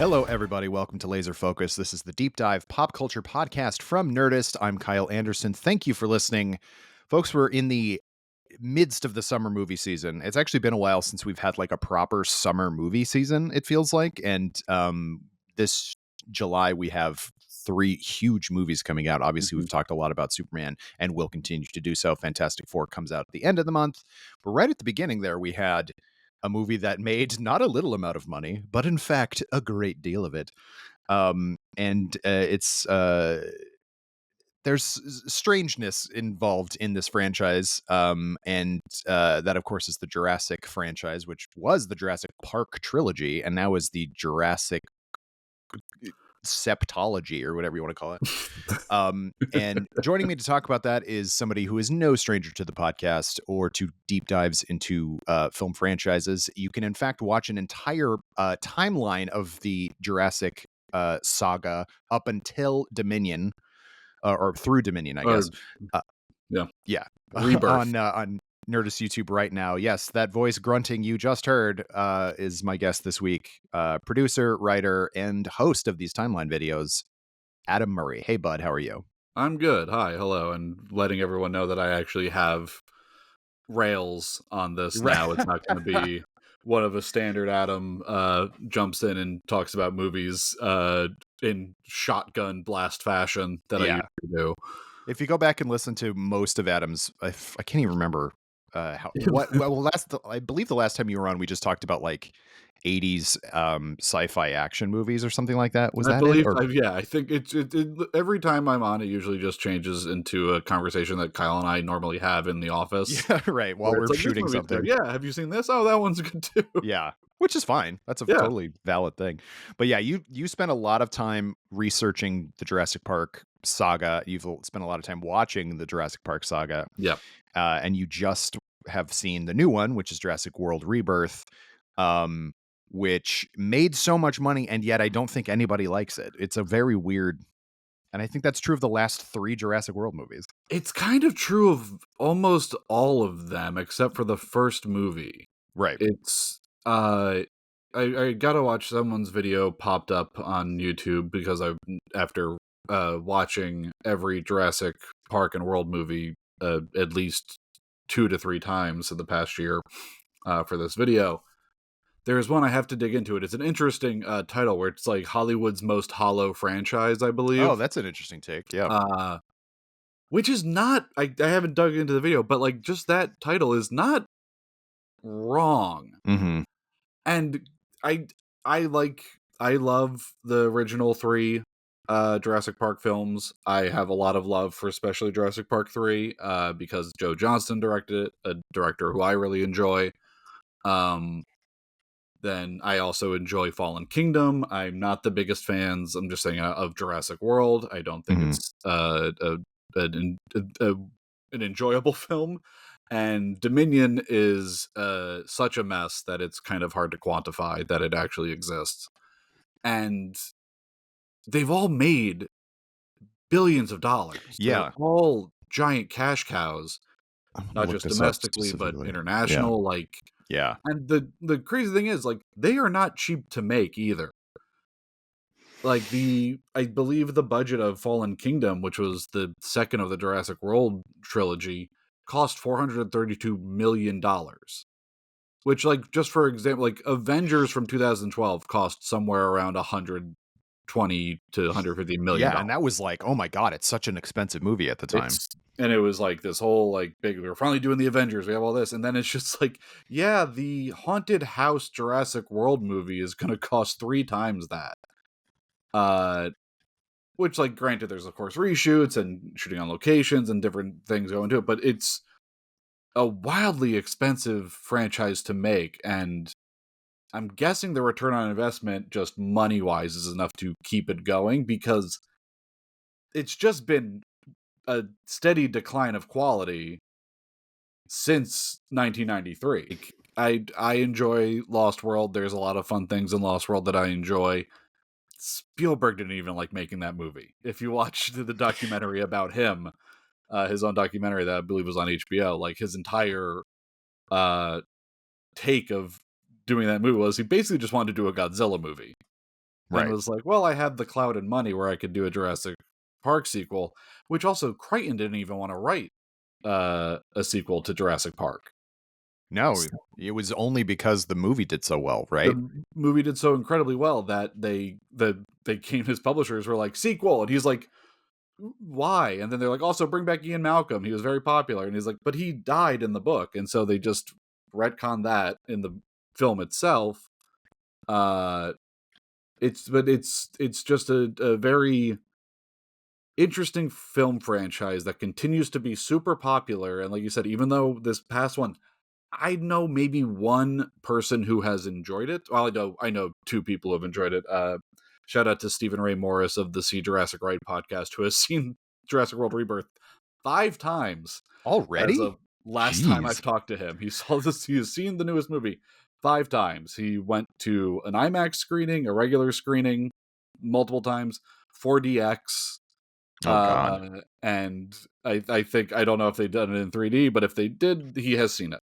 Hello, everybody. Welcome to Laser Focus. This is the deep dive pop culture podcast from Nerdist. I'm Kyle Anderson. Thank you for listening. Folks, we're in the midst of the summer movie season. It's actually been a while since we've had like a proper summer movie season, it feels like. And this July, we have 3 huge movies coming out. Obviously, we've talked a lot about Superman and will continue to do so. Fantastic Four comes out at the end of the month. But right at the beginning there, we had a movie that made not a little amount of money, but in fact, a great deal of it. It's there's strangeness involved in this franchise. That, of course, is the Jurassic franchise, which was the Jurassic Park trilogy, and now is the Jurassic septology, or whatever you want to call it. And joining me to talk about that is somebody who is no stranger to the podcast or to deep dives into film franchises. You can, in fact, watch an entire timeline of the Jurassic saga up until Dominion, or through Dominion, I guess. Yeah. Rebirth. on Nerdist YouTube right now. Yes, that voice grunting you just heard is my guest this week. Producer, writer, and host of these timeline videos, Adam Murray. Hey, bud, how are you? I'm good. Hi, hello, and letting everyone know that I actually have rails on this now. It's not going to be one of a standard Adam jumps in and talks about movies in shotgun blast fashion that I usually do. If you go back and listen to most of Adam's, I can't even remember I believe the last time you were on, we just talked about like 80s sci-fi action movies or something like that. Was that it? I think it every time I'm on, it usually just changes into a conversation that Kyle and I normally have in the office. Yeah, right. While we're shooting something. Yeah, have you seen this? Oh, that one's good too. Yeah, which is fine. That's a totally valid thing. But yeah, you spent a lot of time researching the Jurassic Park saga. You've spent a lot of time watching the Jurassic Park saga. Yeah. And you just have seen the new one, which is Jurassic World Rebirth, which made so much money, and yet I don't think anybody likes it. It's a very weird, and I think that's true of the last 3 Jurassic World movies. It's kind of true of almost all of them, except for the first movie. Right. It's I gotta watch someone's video popped up on YouTube because after watching every Jurassic Park and World movie at least 2 to 3 times in the past year for this video. There's one I have to dig into it. It's an interesting title where it's like Hollywood's most hollow franchise, I believe. Oh, that's an interesting take. Yeah. Which is not, I haven't dug into the video, but like just that title is not wrong. Mm-hmm. And I love the original 3 Jurassic Park films. I have a lot of love for especially Jurassic Park 3 because Joe Johnston directed it, a director who I really enjoy. Then I also enjoy Fallen Kingdom. I'm not the biggest fans, I'm just saying, of Jurassic World. I don't think it's an enjoyable film. And Dominion is such a mess that it's kind of hard to quantify that it actually exists. And they've all made billions of dollars. Yeah. They're all giant cash cows, not just domestically, but international. Yeah. And the crazy thing is, like, they are not cheap to make either. Like, I believe the budget of Fallen Kingdom, which was the second of the Jurassic World trilogy, cost $432 million. Which, like, just for example, like, Avengers from 2012 cost somewhere around $120 to $150 million. Yeah, and that was like, oh my god, it's such an expensive movie at the time. And it was like this whole like big, we're finally doing the Avengers, we have all this, and then it's just like, yeah, the Haunted House Jurassic World movie is gonna cost 3 times that. Which, like, granted, there's of course reshoots and shooting on locations and different things go into it, but it's a wildly expensive franchise to make, and I'm guessing the return on investment, just money-wise, is enough to keep it going, because it's just been a steady decline of quality since 1993. I enjoy Lost World. There's a lot of fun things in Lost World that I enjoy. Spielberg didn't even like making that movie. If you watch the documentary about him, his own documentary that I believe was on HBO, like, his entire take of doing that movie was he basically just wanted to do a Godzilla movie. and Right. was like, well, I had the clout and money where I could do a Jurassic Park sequel, which also Crichton didn't even want to write a sequel to Jurassic Park. No, it was only because the movie did so well, right? The movie did so incredibly well that they came, his publishers were like, sequel, and he's like, why? And then they're like, also bring back Ian Malcolm, he was very popular, and he's like, but he died in the book, and so they just retcon that in the film itself. It's just a very interesting film franchise that continues to be super popular, and like you said, even though this past one, I know maybe one person who has enjoyed it. Well, I know two people who have enjoyed it. Shout out to Stephen Ray Morris of the See Jurassic Right podcast, who has seen Jurassic World Rebirth 5 times as of Already? last time I've Jeez. talked to him. He saw this. He has seen the newest movie 5 times. He went to an IMAX screening, a regular screening, multiple times, 4DX, Oh God. and I think, I don't know if they've done it in 3D, but if they did, he has seen it.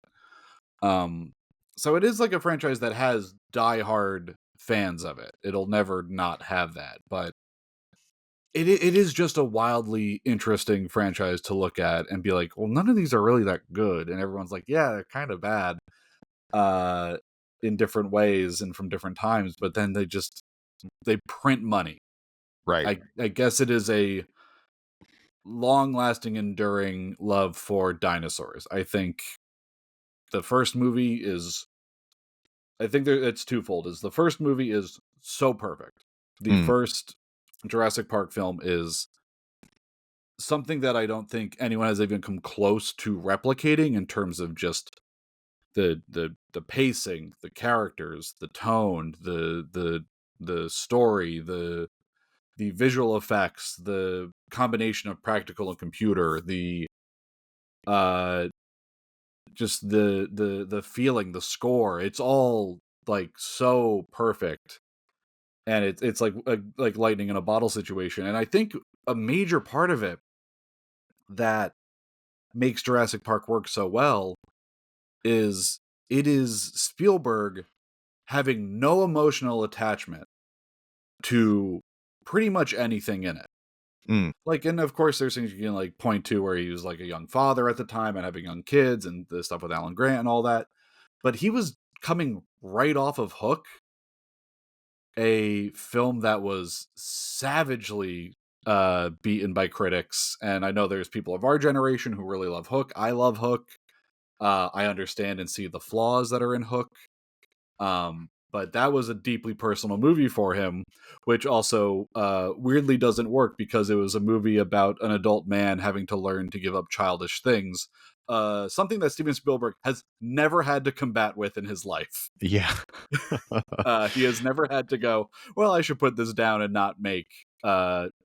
So it is like a franchise that has diehard fans of it. It'll never not have that, but it is just a wildly interesting franchise to look at and be like, well, none of these are really that good, and everyone's like, yeah, they're kind of bad, uh, in different ways and from different times, but then they print money. Right. I guess it is a long-lasting, enduring love for dinosaurs. I think the first movie is I think it's twofold. Is the first movie is so perfect. The Mm, first Jurassic Park film is something that I don't think anyone has even come close to replicating in terms of just the pacing, the characters, the tone, the story, the visual effects, the combination of practical and computer, the uh just the feeling, the score. It's all like so perfect, and it's like lightning in a bottle situation. And I think a major part of it that makes Jurassic Park work so well is it is Spielberg having no emotional attachment to pretty much anything in it. mm, Like, and of course, there's things you can like point to where he was like a young father at the time and having young kids and the stuff with Alan Grant and all that. But he was coming right off of Hook, a film that was savagely beaten by critics. And I know there's people of our generation who really love Hook. I love Hook. I understand and see the flaws that are in Hook. But that was a deeply personal movie for him, which also weirdly doesn't work because it was a movie about an adult man having to learn to give up childish things. Something that Steven Spielberg has never had to combat with in his life. yeah. He has never had to go, well, I should put this down and not make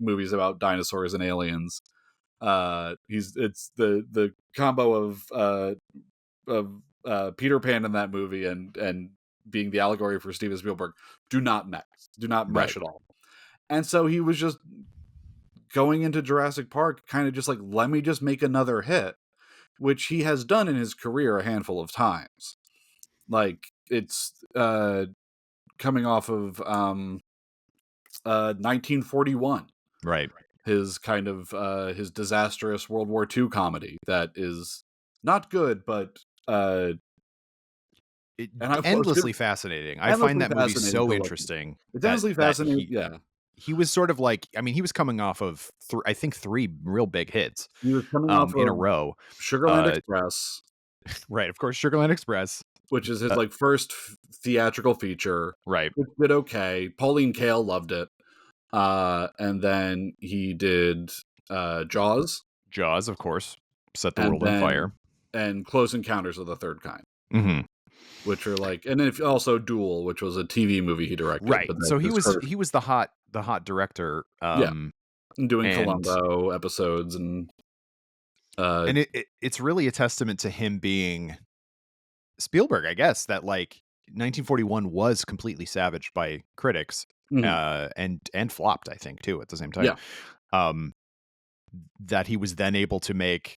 movies about dinosaurs and aliens. It's the combo of Peter Pan in that movie and being the allegory for Steven Spielberg do not Right. mesh at all. And so he was just going into Jurassic Park, kind of just like, let me just make another hit, which he has done in his career a handful of times. Like, it's coming off of 1941, Right. his kind of his disastrous World War II comedy that is not good, but It, and I was endlessly gonna fascinating. I find endlessly that movie fascinating so to look. interesting It's that endlessly that fascinating. Yeah, he was sort of like, I mean, he was coming off of I think three real big hits he was coming off in a of row. Sugarland Uh Express, right, of course, Sugarland Express. which is his Uh, like first theatrical feature, right. which did okay. Pauline Kael loved it. And then he did Jaws, Jaws, of course, set the and world on then fire. and Close Encounters of the Third Kind, Mhm. which are like, and then also Duel, which was a TV movie he directed, Right. but that So he is was sort of, he was the hot director yeah, doing and Columbo episodes uh it's really a testament to him being Spielberg, I guess, that like 1941 was completely savaged by critics mhm, and flopped, I think, too, at the same time. yeah, Um that he was then able to make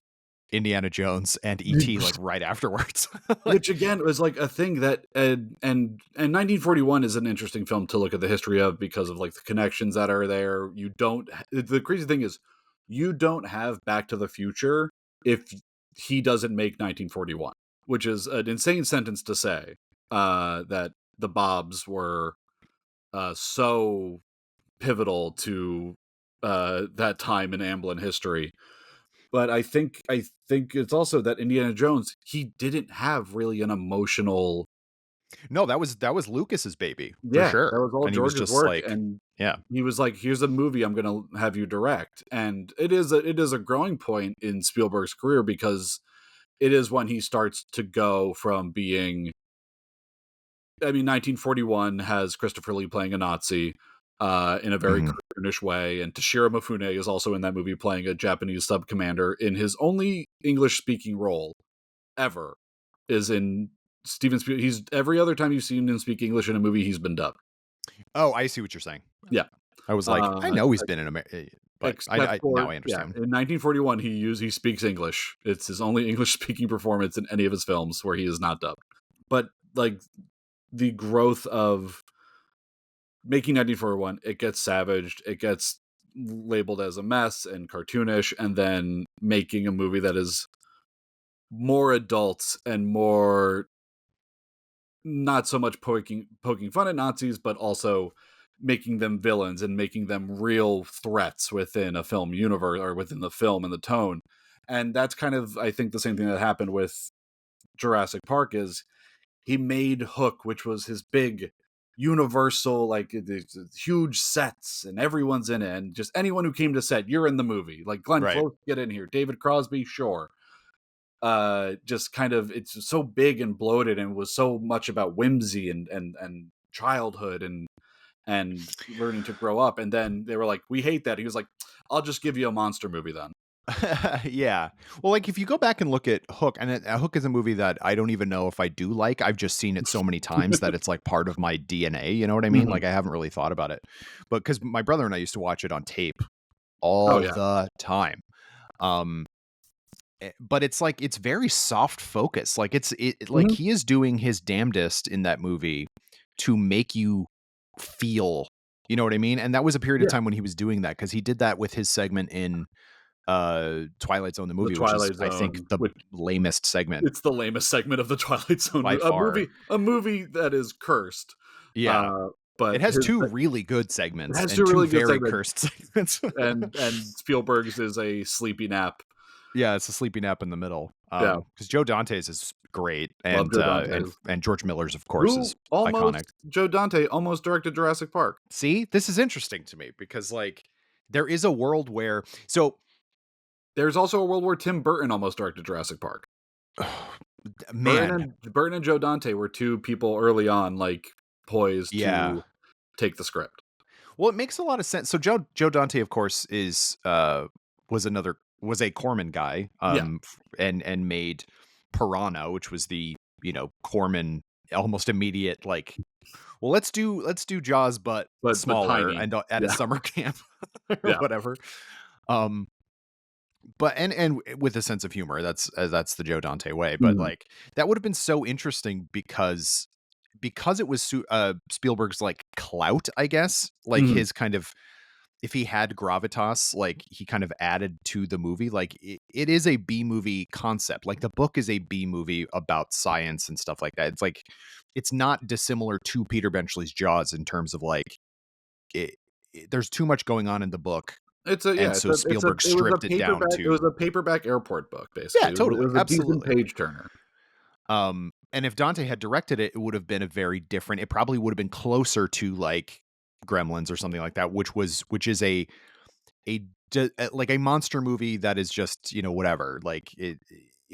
Indiana Jones and E.T. like right afterwards. Like, Which again was like a thing that and 1941 is an interesting film to look at the history of because of like the connections that are there. You don't the crazy thing is you don't have Back to the Future if he doesn't make 1941, which is an insane sentence to say. That the Bobs were so pivotal to that time in Amblin history. But I think it's also that Indiana Jones, he didn't have really an emotional. no, that was Lucas's baby for Yeah, that sure. was all And he was George's just work, like, and yeah. he was like, "Here's a movie I'm gonna have you direct." And it is a growing point in Spielberg's career because it is when he starts to go from being. I mean, 1941 has Christopher Lee playing a Nazi in a very Mhm. cartoonish way, and Toshiro Mifune is also in that movie playing a Japanese sub commander in his only English speaking role ever is in Steven Spielberg. He's every other time you've seen him speak English in a movie, he's been dubbed. Oh, I see what you're saying. Yeah, I was like, I uh, know he's been in America, but except I now for I yeah, understand. in 1941 he speaks English. It's his only English speaking performance in any of his films where he is not dubbed. But like the growth of making 1941, it gets savaged, it gets labeled as a mess and cartoonish, and then making a movie that is more adult and more not so much poking fun at Nazis, but also making them villains and making them real threats within a film universe or within the film and the tone. And that's kind of, I think, the same thing that happened with Jurassic Park is he made Hook, which was his big universal, like huge sets and everyone's in it. And just anyone who came to set, you're in the movie. Like Glenn Right. Close, get in here. David Crosby, sure. Just kind of it's so big and bloated and was so much about whimsy and childhood and learning to grow up. And then they were like, we hate that. He was like, I'll just give you a monster movie then. Yeah. Well, like if you go back and look at Hook, and Hook is a movie that I don't even know if I do like. I've just seen it so many times that it's like part of my DNA. You know what I mean? Mhm. Like I haven't really thought about it, but because my brother and I used to watch it on tape Oh all yeah. the time. Um, but it's like it's very soft focus. Like like Mhm. he is doing his damnedest in that movie to make you feel. You know what I mean? And that was a period of Yeah. time when he was doing that because he did that with his segment in Twilight Zone the The movie, which is Twilight I think Zone, the which movest segment it's the lamest segment of the Twilight Zone, by far. a movie that is cursed. Yeah. Uh, It but has his two it really good segments has and two two really good very segments, cursed segments. and Spielberg's is a sleepy nap. Yeah, it's a sleepy nap in the middle. Yeah, Because Joe Dante's is great, love and Joe Dante's. George Miller's, of course, is Who almost iconic. Joe Dante almost directed Jurassic Park. See, this is interesting to me because like there is a world where so There's also a world where Tim Burton almost directed Jurassic Park. man, Burton and Joe Dante were two people early on, like poised yeah. to take the script. Well, it makes a lot of sense. So Joe Dante, of course, is was a Corman guy, Yeah, and made Piranha, which was the Corman almost immediate like, well, let's do Jaws but but smaller tiny. and at a Yeah, summer camp or yeah. whatever. Um, but and with a sense of humor, that's the Joe Dante way. But Mhm. like that would have been so interesting because it was Spielberg's like clout, I guess, like Mhm. his kind of if he had gravitas, like he kind of added to the movie, like it is a B movie concept. Like the book is a B movie about science and stuff like that. It's like it's not dissimilar to Peter Benchley's Jaws in terms of like there's too much going on in the book, It's a and yeah, so Spielberg it was a stripped it down paperback it was to a paperback airport book, yeah, basically. It totally, was a decent absolutely. page turner. And if Dante had directed it, it would have been a very different. It probably would have been closer to like Gremlins or something like that, which is like a monster movie that is just whatever. Like it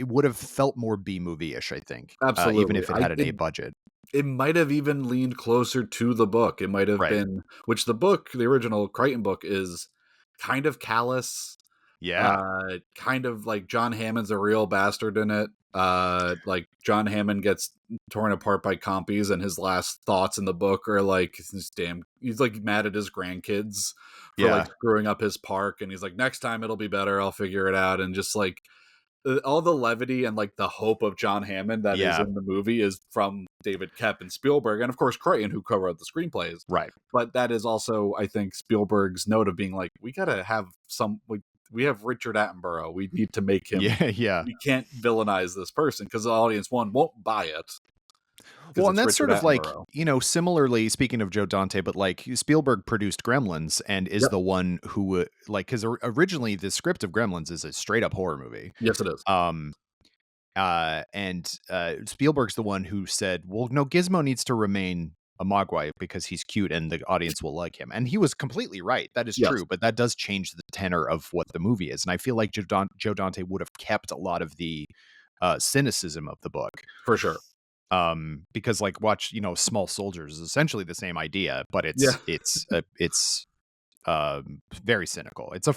would have felt more B movie ish, I think, even Absolutely. if it had an A budget. It might have even leaned closer to the book. It might have Right? been which the book, the original Crichton book is kind of callous, Yeah. kind of like John Hammond's a real bastard in it. Like John Hammond gets torn apart by compies, and his last thoughts in the book are like, he's like mad at his grandkids for like Yeah. screwing up his park, and he's like, next time it'll be better, I'll figure it out, and just like all the levity and like the hope of John Hammond that is Yeah, in the movie is from David Koepp and Spielberg, and of course Crichton, who co-wrote the screenplays. right. But that is also, I think, Spielberg's note of being like, we gotta have we have Richard Attenborough. We need to make him. Yeah, yeah. We can't villainize this person because the audience won't buy it because Well, and it's that's Richard sort of like, Attenborough. similarly, speaking of Joe Dante, but like Spielberg produced Gremlins and is Yep. the one who, like, because originally the script of Gremlins is a straight up horror movie. Yes, it is. Um, and Spielberg's the one who said, well, no, Gizmo needs to remain a Mogwai because he's cute and the audience will like him. And he was completely right. That is Yes, true, but that does change the tenor of what the movie is. And I feel like Joe Dante would have kept a lot of the cynicism of the book. for sure. Because like watch, Small Soldiers is essentially the same idea, but Yeah. it's very cynical. It's a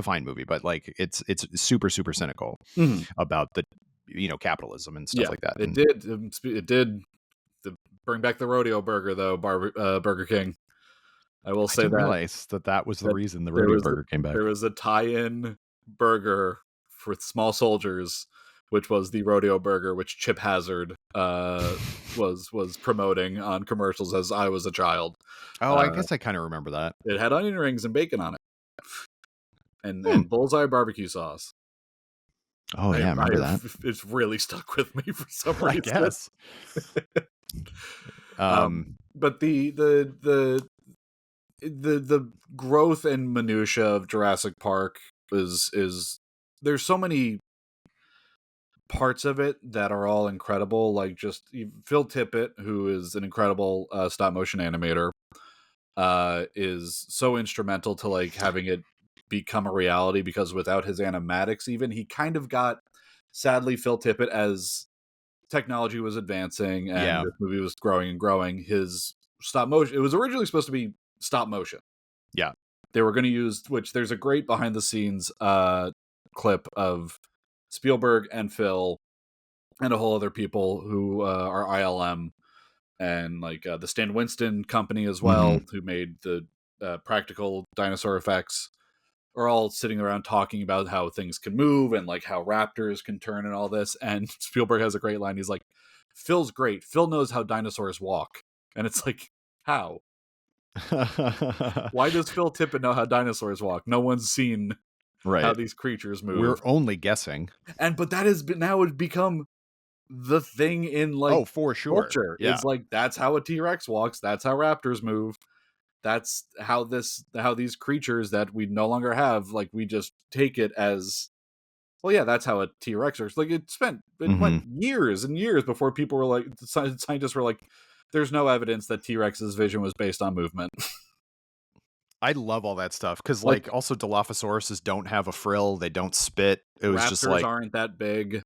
fine movie, but like it's super super cynical Mhm. about the capitalism and stuff Yeah, like that. it And did. It did. Bring back the rodeo burger, though. Burger King. I will I say didn't that realize that was the that reason the there rodeo was burger came back. there was a tie-in burger for Small Soldiers, which was the rodeo burger, which Chip Hazard was promoting on commercials as I was a child. Oh, I Uh, guess I kind of remember that. it had onion rings and bacon on it, and Hmm. bullseye barbecue sauce. Oh yeah, I remember that. It's really stuck with me for some I reason. guess. But the growth and minutia of Jurassic Park is there's so many parts of it that are all incredible. Like just Phil Tippett, who is an incredible stop motion animator, is so instrumental to like having it become a reality because without his animatics, even he kind of got sadly Phil Tippett as technology was advancing and Yeah. this movie was growing and growing. His stop motion, it was originally supposed to be stop motion. Yeah. They were going to use, which there's a great behind the scenes clip of Spielberg and Phil and a whole other people who are ILM and like the Stan Winston company as well, Mhm. who made the practical dinosaur effects, are all sitting around talking about how things can move and like how raptors can turn and all this. And Spielberg has a great line. He's like, Phil's great. Phil knows how dinosaurs walk. And it's like, how? Why does Phil Tippett know how dinosaurs walk? No one's seen how Right. these creatures move. We're only guessing. But that has been now it become the thing in like Oh, for sure. culture. Yeah. Is like that's how a T-Rex walks, that's how raptors move. That's how these creatures that we no longer have, like we just take it as well, yeah, that's how a T-Rex works. Like it went Mhm. years and years before people were like scientists were like, there's no evidence that T-Rex's vision was based on movement. I love all that stuff because, Like like, also Dilophosauruses don't have a frill. They don't spit. It was just raptors like, aren't that big.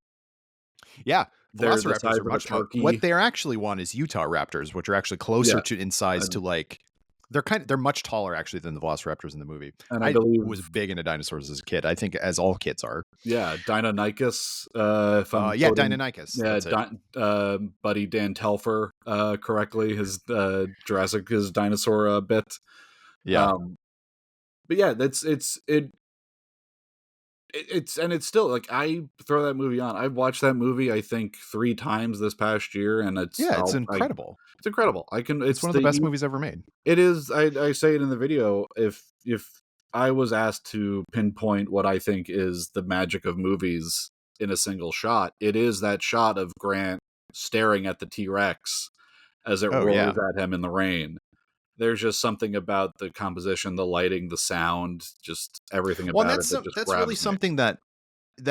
yeah, They're the Velociraptors size are of a much smaller. What turkey. they actually want is Utah raptors, which are actually closer Yeah. to in size And, to like they're much taller actually than the Velociraptors in the movie. and I I believe, was big into dinosaurs as a kid. I think as all kids are. yeah, Deinonychus, if I'm Yeah, quoting, Deinonychus. yeah, That's it. Buddy Dan Telfer correctly, his his dinosaur bit. Yeah. Um, but yeah, it's still like I throw that movie on. I've watched that movie I think 3 times this past year, and Yeah, it's incredible. it's incredible. I can It's it's one of the the best movies ever made. it is. I say it in the video. If I was asked to pinpoint what I think is the magic of movies in a single shot, it is that shot of Grant staring at the T-Rex as it Oh yeah. roars at him in the rain. There's just something about the composition, the lighting, the sound, just everything Well, and about it that just that's really grabs me. something that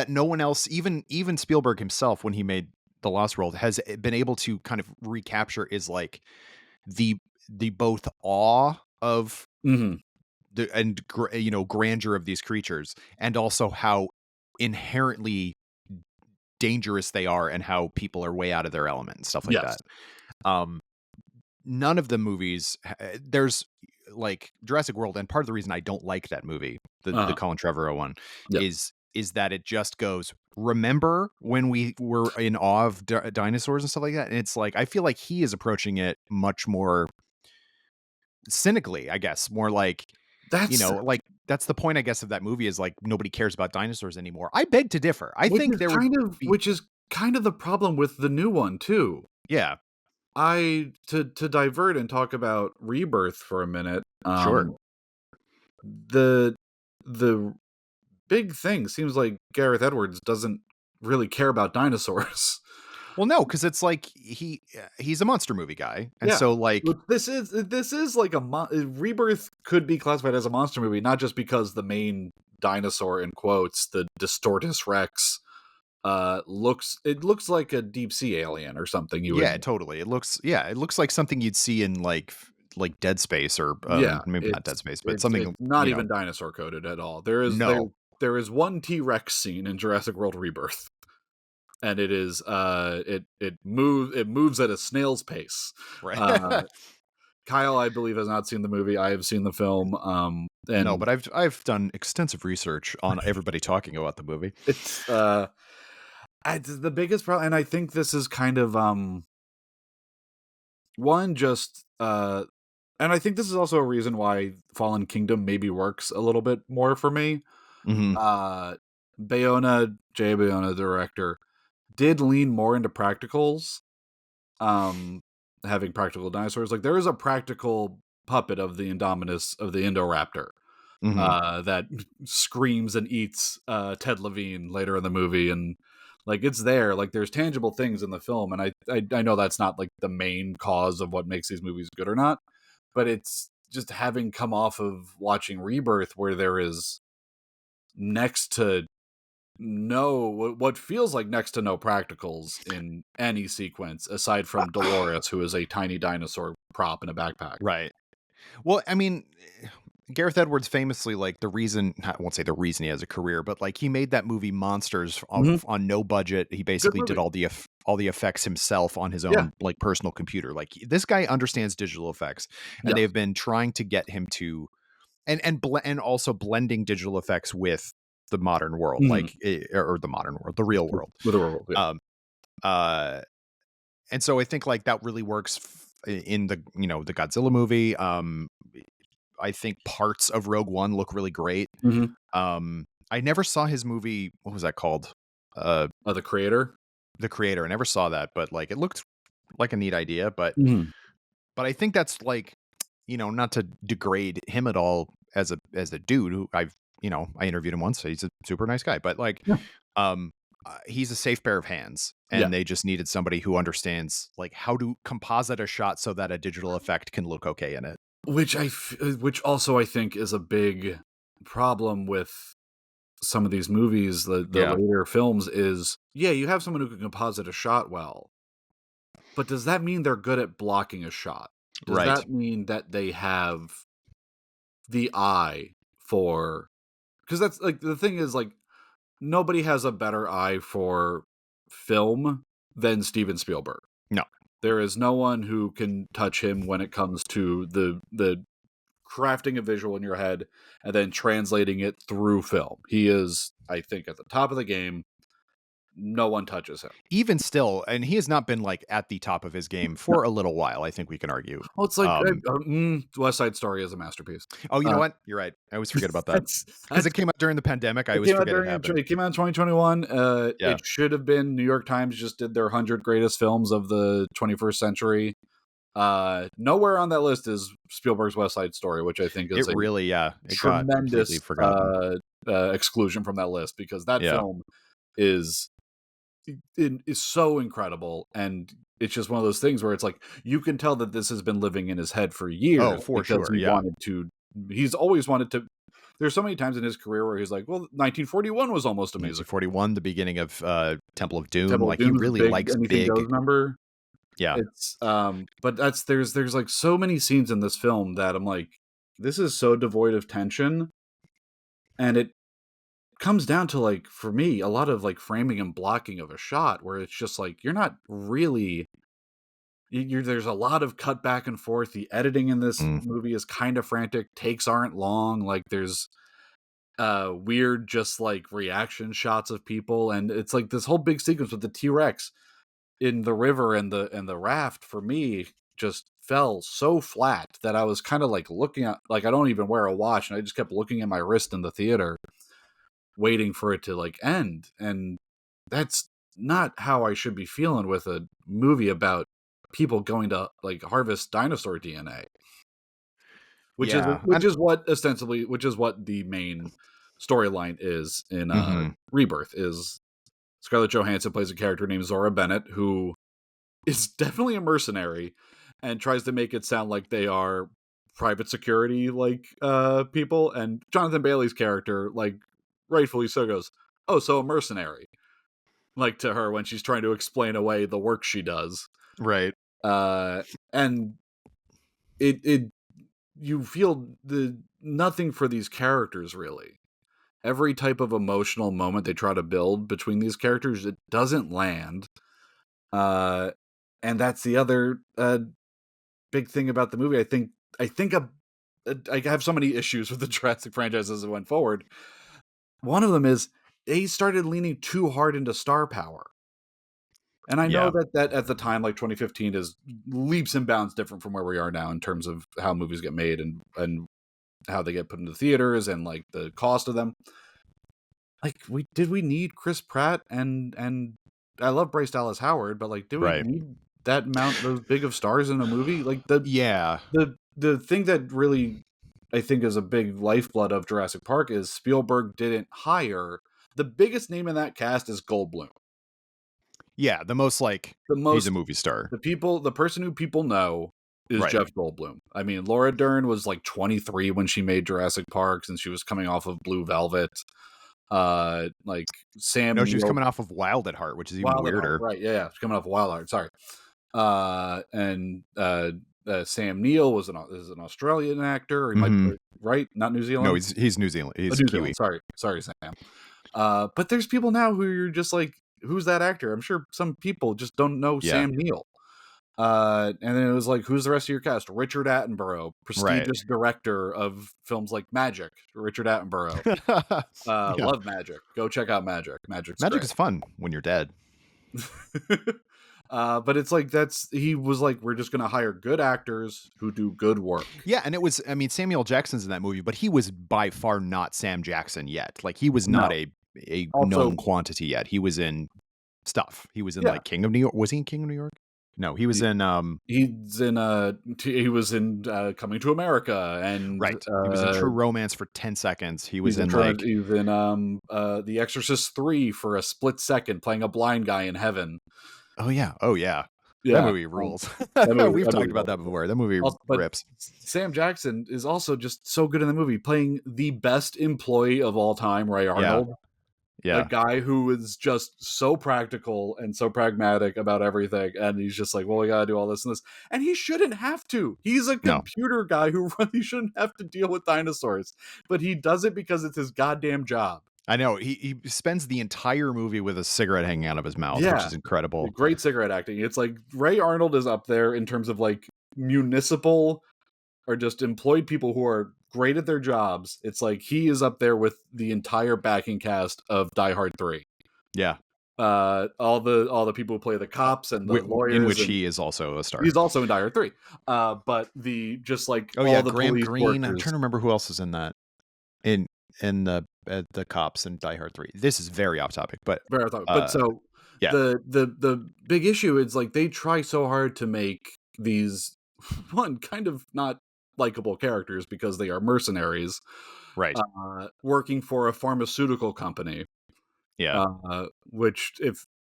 no one else, even Spielberg himself, when he made The Lost World, has been able to kind of recapture is like the both awe of Mhm. grandeur of these creatures, and also how inherently dangerous they are, and how people are way out of their element and stuff like Yes. that. Um, None of the movies there's like Jurassic World, and part of the reason I don't like that movie, the Uh-huh. Colin Trevorrow one, Yep. is that it just goes, remember when we were in awe of dinosaurs and stuff like that? And it's like I feel like he is approaching it much more cynically, I guess, more like That's like that's the point, I guess, of that movie is, like, nobody cares about dinosaurs anymore. I beg to differ. I think there would be Which is kind of the problem with the new one too. Yeah, I to divert and talk about Rebirth for a minute, sure. the the big thing seems like Gareth Edwards doesn't really care about dinosaurs. Well, no, because it's like he's a monster movie guy, and Yeah. so, like But this is like Rebirth could be classified as a monster movie, not just because the main dinosaur in quotes, the Distortus Rex, looks like a deep sea alien or something you yeah, would. totally. It looks like something you'd see in, like Dead Space or, Yeah, maybe not Dead Space, but it's something, not even dinosaur coded at all. no, There is one T-Rex scene in Jurassic World Rebirth, and it is it moves at a snail's pace. right? Uh Kyle, I believe, has not seen the movie. I have seen the film, No, and but I've done extensive research on everybody talking about the movie. it's the biggest problem. And I think this is kind of one just and I think this is also a reason why Fallen Kingdom maybe works a little bit more for me. Mhm, Uh Bayona, the director, did lean more into practicals, um, having practical dinosaurs. Like there is a practical puppet of the Indominus of the Indoraptor, mhm. that screams and eats Ted Levine later in the movie, and like it's there. Like there's tangible things in the film, and I know that's not like the main cause of what makes these movies good or not, but it's just having come off of watching Rebirth, where there is next to no what feels like next to no practicals in any sequence aside from Dolores, who is a tiny dinosaur prop in a backpack. Right. Well, I mean, Gareth Edwards famously, like, the reason I won't say the reason he has a career, but, like, he made that movie Monsters Mhm. on no budget. He Good basically did movie. all the effects himself on his Yeah. own, like, personal computer. Like, this guy understands digital effects, and Yes. they've been trying to get him to and also blending digital effects with the modern world, Mhm. like, or the modern world, the real world. With a werewolf, yeah. Um, uh, and so I think, like, that really works in the, the Godzilla movie. I think parts of Rogue One look really great. Mhm. I never saw his movie. What was that called? Uh, The creator? The Creator. I never saw that, but like it looked like a neat idea. Mhm. But I think that's like, not to degrade him at all as a dude who I interviewed him once. So he's a super nice guy, but like, Yeah. um, he's a safe pair of hands, Yeah. and they just needed somebody who understands like how to composite a shot so that a digital effect can look okay in it. Which also I think is a big problem with some of these movies, the Yeah. later films is, yeah, you have someone who can composite a shot well, but does that mean they're good at blocking a shot? Does Right. that mean that they have the eye for, because that's like the thing is like nobody has a better eye for film than Steven Spielberg. No. There is no one who can touch him when it comes to the crafting a visual in your head and then translating it through film. He is, I think, at the top of the game. No one touches him. Even still, and he has not been, like, at the top of his game No. for a little while, I think we can argue. Well, it's like Um West Side Story is a masterpiece. oh, you know Uh, what? You're right. I always forget about that because that's it came out during the pandemic. I it always came out forget it during happened. it came out in 2021. Yeah. It should have been New York Times just did their 100 greatest films of the 21st century. Nowhere on that list is Spielberg's West Side Story, which I think It is a really it got completely tremendous forgotten. exclusion from that list, because that Yeah. film is is so incredible, and it's just one of those things where it's like you can tell that this has been living in his head for Oh, years for because sure, yeah. he's always wanted to. There's so many times in his career where he's like, well, 1941 was almost amazing. 1941, the beginning of, Temple of Doom, Temple of like, he Doom is a really big likes anything big. goes number. Yeah. It's but that's there's like so many scenes in this film that I'm like, this is so devoid of tension, and it comes down to, like, for me, a lot of like framing and blocking of a shot where it's just like you're not really you're there's a lot of cut back and forth. The editing in this Mm. movie is kind of frantic. Takes aren't long. Like there's weird just like reaction shots of people, and it's like this whole big sequence with the T-Rex in the river and the raft, for me, just fell so flat that I was kind of like looking at, like, I don't even wear a watch, and I just kept looking at my wrist in the theater, waiting for it to like end. And that's not how I should be feeling with a movie about people going to like harvest dinosaur DNA, Yeah. which is what ostensibly, which is what the main storyline is in Mhm. Rebirth. Is Scarlett Johansson plays a character named Zora Bennett, who is definitely a mercenary and tries to make it sound like they are private security like people. And Jonathan Bailey's character, like, rightfully so, goes, "Oh, so a mercenary," like, to her when she's trying to explain away the work she does. Right. uh and it you feel the nothing for these characters, really. Every type of emotional moment they try to build between these characters, it doesn't land. uh and that's the other big thing about the movie. I have so many issues with the Jurassic franchise as it went forward. One of them is they started leaning too hard into star power. And I know Yeah. that at the time, like 2015, is leaps and bounds different from where we are now in terms of how movies get made and how they get put into theaters and like the cost of them. Like, we need Chris Pratt and I love Bryce Dallas Howard, but like, do we Right. need that amount, those big of stars in a movie? Like, Yeah. the thing that really, I think, is a big lifeblood of Jurassic Park is Spielberg didn't hire the biggest name in that cast is Goldblum. Yeah, the most like The he's a most movie star. the person who people know is Right. Jeff Goldblum. I mean, Laura Dern was like 23 when she made Jurassic Park, since she was coming off of Blue Velvet. Like No, Sam she was Neill, coming off of Wild at Heart, which is even Wild at Heart, weirder. right? Yeah, yeah, she's coming off Wild at Heart. Sorry. And Sam Neill is an Australian actor. Or he might, Mhm. right? Not New No, Zealand. he's New Zealand. He's New Zealand. Kiwi. Sorry, Sam. But there's people now who you're just like, who's that actor? I'm sure some people just don't know Yeah. Sam Neill. And then it was like, who's the rest of your cast? Richard Attenborough, Right. prestigious director of films like Magic. Richard Attenborough. Yeah. Love Magic. Go check out Magic. Magic's Magic great. is fun when you're dead. But it's like, he was like, we're just gonna hire good actors who do good work. Yeah, and it was I mean, Samuel Jackson's in that movie, but he was by far not Sam Jackson yet. Like, he was not No. a Also, known quantity yet. He was in stuff. He was in, yeah, like, King of New York. Was he in King of New York? No, he was he, in, he was in Coming to America, and right. He was in True Romance for 10 seconds. He was in, like he's in The Exorcist 3 for a split second, playing a blind guy in heaven. oh, yeah. Oh, yeah. That Yeah, movie rules. We've that talked movie's about that wonderful. before. That movie Also, but rips. Sam Jackson is also just so good in the movie, playing the best employee of all time, Ray Yeah. Arnold. A Yeah. guy who is just so practical and so pragmatic about everything, and he's just like, well, we gotta do all this and this, and he shouldn't have to. He's a No. computer guy who really shouldn't have to deal with dinosaurs, but he does it because it's his goddamn job. I know. He spends the entire movie with a cigarette hanging out of his mouth, which Yeah, is incredible. great cigarette acting. It's like Ray Arnold is up there in terms of like municipal or just employed people who are great at their jobs. It's like he is up there with the entire backing cast of Die Hard 3. Yeah. All the people who play the cops and the In lawyers, which and he is also a star. he's also in Die Hard 3. But the just like Oh, yeah, all the Graham police Greene. I'm workers. trying to remember who else is in that. In the cops in Die Hard 3. This is very off topic, but, But so yeah. the big issue is like they try so hard to make these one kind of not likable characters because they are mercenaries Right. working for a pharmaceutical company. Yeah. Which,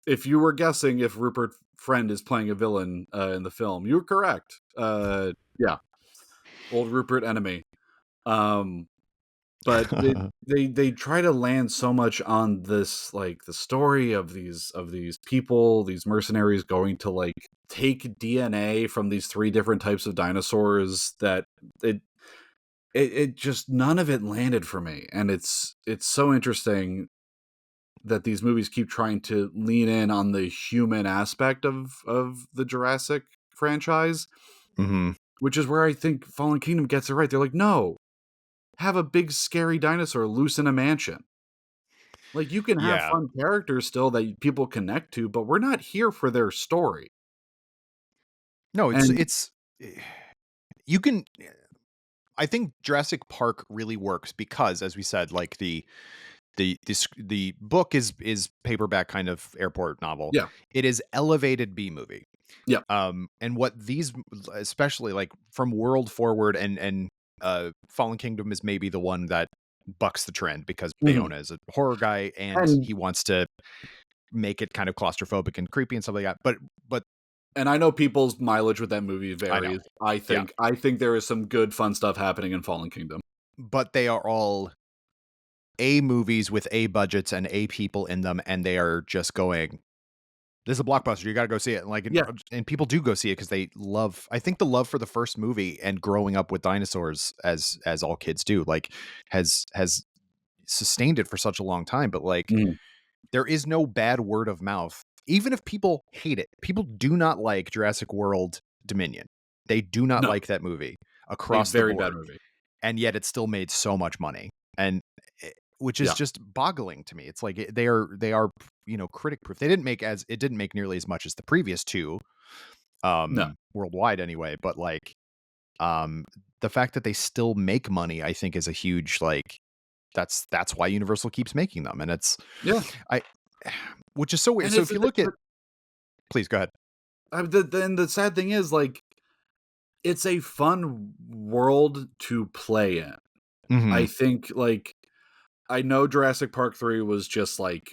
if you were guessing if Rupert Friend is playing a villain in the film, you were correct. Yeah, old Rupert enemy. But they try to land so much on this, like the story of these people, these mercenaries going to like take DNA from these three different types of dinosaurs, that it just, none of it landed for me. And it's so interesting that these movies keep trying to lean in on the human aspect of the Jurassic franchise, Mhm. which is where I think Fallen Kingdom gets it right. They're like, no, have a big scary dinosaur loose in a mansion. Like, you can have Yeah. fun characters still that people connect to, but we're not here for their story. No, And you can I think Jurassic Park really works because, as we said, like the book is paperback kind of airport novel. Yeah. It is elevated B movie. Yeah. And what these, especially like from World Forward and Fallen Kingdom, is maybe the one that bucks the trend because Mhm. Bayona is a horror guy and And he wants to make it kind of claustrophobic and creepy and stuff like that. But I know people's mileage with that movie I know, varies. yeah, I think there is some good fun stuff happening in Fallen Kingdom. but they are all A movies with A budgets and A people in them, and they are just going, this is a blockbuster. You got to go see it. And like, Yeah. and people do go see it because they love. I think the love for the first movie and growing up with dinosaurs, as all kids do, like, has sustained it for such a long time. But like, Mhm. there is no bad word of mouth, even if people hate it. People do not like Jurassic World Dominion. They do not No, like that movie a across the very bad board, movie. and yet it still made so much money. And which is Yeah. just boggling to me. It's like they are critic proof. It didn't make nearly as much as the previous two, No. worldwide anyway. But like, um, the fact that they still make money, I think, is a huge, like, that's why Universal keeps making them, and it's Yeah. I, which is so weird. And So if you look at, please go ahead. the sad thing is, like, it's a fun world to play in. I Hmm. think, like, I know Jurassic Park 3 was just, like,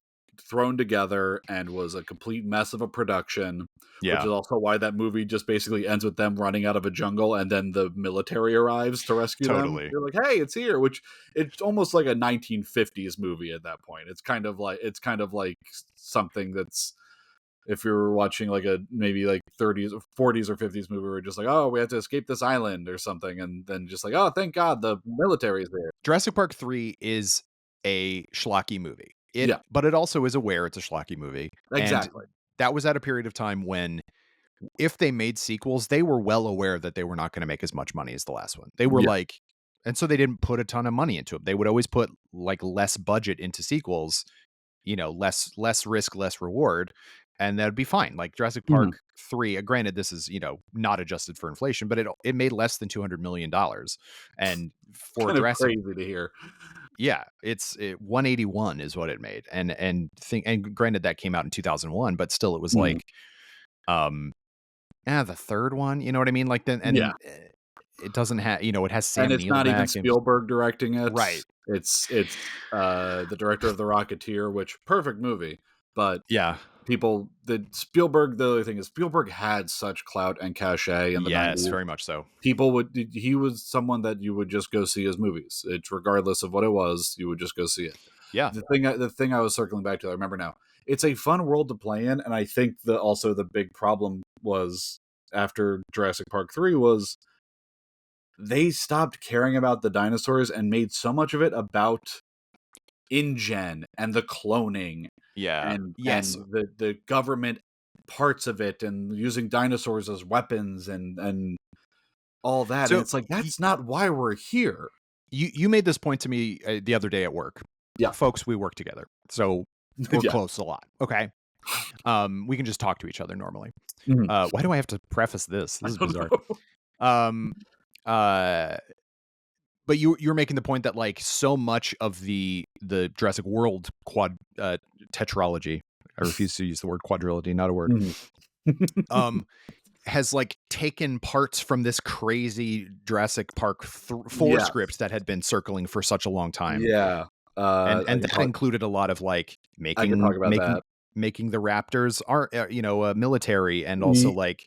thrown together and was a complete mess of a production, which Yeah, is also why that movie just basically ends with them running out of a jungle and then the military arrives to rescue them. totally. You're like, "Hey, it's here," which it's almost like a 1950s movie at that point. It's kind of like something that's, if you're watching like a maybe like 30s or 40s or 50s movie, we're just like, oh, we have to escape this island or something, and then just like, oh, thank God the military's there. Jurassic Park 3 is a schlocky movie. Yeah, But it also is aware it's a schlocky movie, and exactly. that was at a period of time when, if they made sequels, they were well aware that they were not gonna make as much money as the last one. They were Yeah. like, and so they didn't put a ton of money into it. They would always put, like, less budget into sequels, less risk, less reward, and that'd be fine. Like Jurassic Mhm. Park 3, granted this is, not adjusted for inflation, but it made less than $200 million. And for Kind of Jurassic, crazy to hear. yeah, 181 is what it made. And granted that came out in 2001, but still it was Mhm. like, um the third one, you know what I mean? Like, then, Yeah, it doesn't have, it has and Sam it's Neill not even back and Spielberg directing it. right. It's the director of The Rocketeer, which perfect movie, but Yeah. the other thing is Spielberg had such clout and cachet in the Yes, 90s. very much so. He was someone that you would just go see his movies. It's regardless of what it was, you would just go see it. Yeah. The thing I was circling back to, I remember now. It's a fun world to play in, and I think the big problem was after Jurassic Park 3 was they stopped caring about the dinosaurs and made so much of it about InGen and the cloning Yeah. and Yes. the government parts of it and using dinosaurs as weapons and all that, and So it's like, that's not why we're here. you made this point to me, the other day at work. Yeah. Folks, we work together, so we're Yeah. close a lot. Okay. We can just talk to each other normally. Mhm. Why do I have to preface this? I This is don't bizarre. know. Um, uh, but you're making the point that, like, so much of the Jurassic World tetralogy, I refuse to use the word quadrilogy, not a word, Mhm. um, has, like, taken parts from this crazy Jurassic Park 4 Yes. script that had been circling for such a long time. Yeah. And that included a lot of, like, I can talk making about making that. making the raptors are, military, and also, Ye like,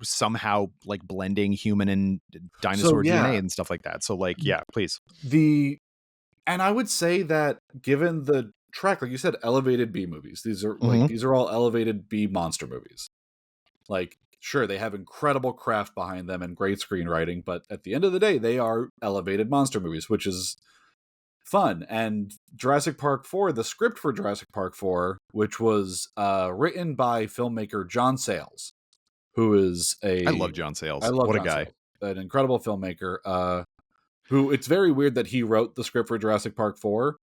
somehow, like, blending human and So, dinosaur DNA yeah, and stuff like that. So, like, yeah, please. the and I would say that given the track, like you said, elevated B movies. Mhm. These are all elevated B monster movies. Like, sure, they have incredible craft behind them and great screenwriting, but at the end of the day, they are elevated monster movies, which is fun. And Jurassic Park 4, the script for Jurassic Park 4, which was written by filmmaker John Sayles, who is I a love John I Sayles. love What a John guy. Sayles, an incredible filmmaker. Who, it's very weird that he wrote the script for Jurassic Park 4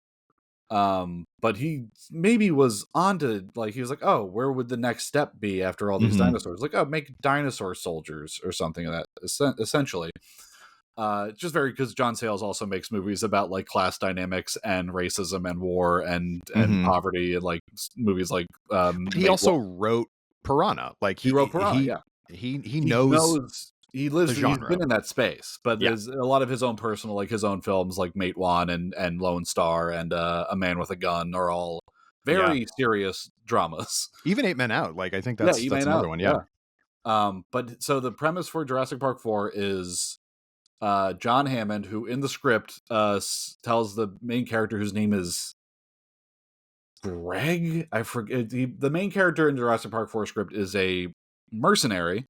But he maybe was onto, like, he was like, oh, where would the next step be after all these Mhm. dinosaurs? Like, oh, make dinosaur soldiers or something of that, essentially. Just very, because John Sayles also makes movies about like class dynamics and racism and war and Mhm. poverty, and like movies like But he Mate also One. wrote Piranha. Like He wrote Piranha, yeah. he He knows knows, the he's genre. been in that space, but Yeah. there's a lot of his own personal, like his own films, like Mate One and Lone Star and A Man with a Gun, are all Yeah. very serious dramas. Even Eight Men Out, like, I think Yeah, that's Emain another Out, one, yeah. yeah. But so the premise for Jurassic Park 4 is John Hammond, who in the script tells the main character, whose name is Greg. I forget. The main character in Jurassic Park 4 script is a mercenary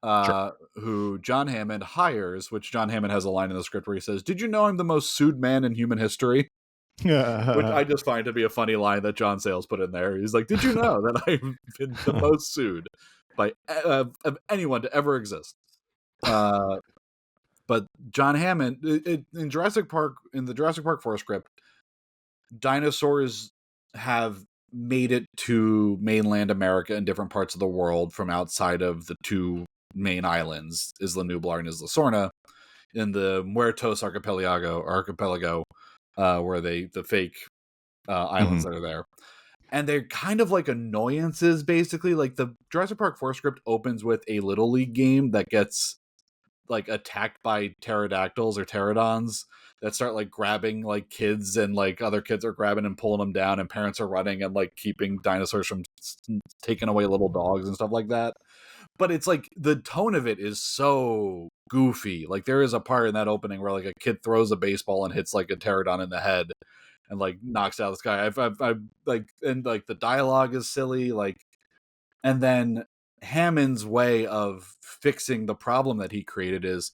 Sure. who John Hammond hires, which John Hammond has a line in the script where he says, "Did you know I'm the most sued man in human history?" Which I just find to be a funny line that John Sayles put in there. He's like, "Did you know that I've been the most sued by of anyone to ever exist?" Uh, but John Hammond, in Jurassic Park, in the Jurassic Park 4 script, dinosaurs have made it to mainland America and different parts of the world from outside of the two main islands, Isla Nublar and Isla Sorna, in the Muertos archipelago, where the fake islands Mhm. that are there. And they're kind of like annoyances, basically. Like the Jurassic Park 4 script opens with a Little League game that gets like attacked by pterodactyls or pterodons that start like grabbing like kids, and like other kids are grabbing and pulling them down, and parents are running and like keeping dinosaurs from taking away little dogs and stuff like that. But it's like the tone of it is so goofy. Like there is a part in that opening where like a kid throws a baseball and hits like a pterodon in the head and like knocks out this guy. I've like, and like the dialogue is silly, like, and then Hammond's way of fixing the problem that he created is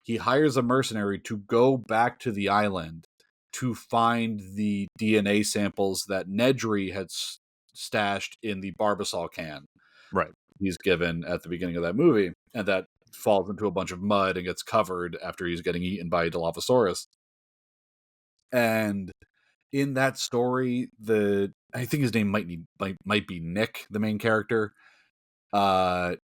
he hires a mercenary to go back to the island to find the DNA samples that Nedry had stashed in the Barbasol can Right. he's given at the beginning of that movie, and that falls into a bunch of mud and gets covered after he's getting eaten by Dilophosaurus. And in that story, the I think his name might be Nick, the main character. Uh,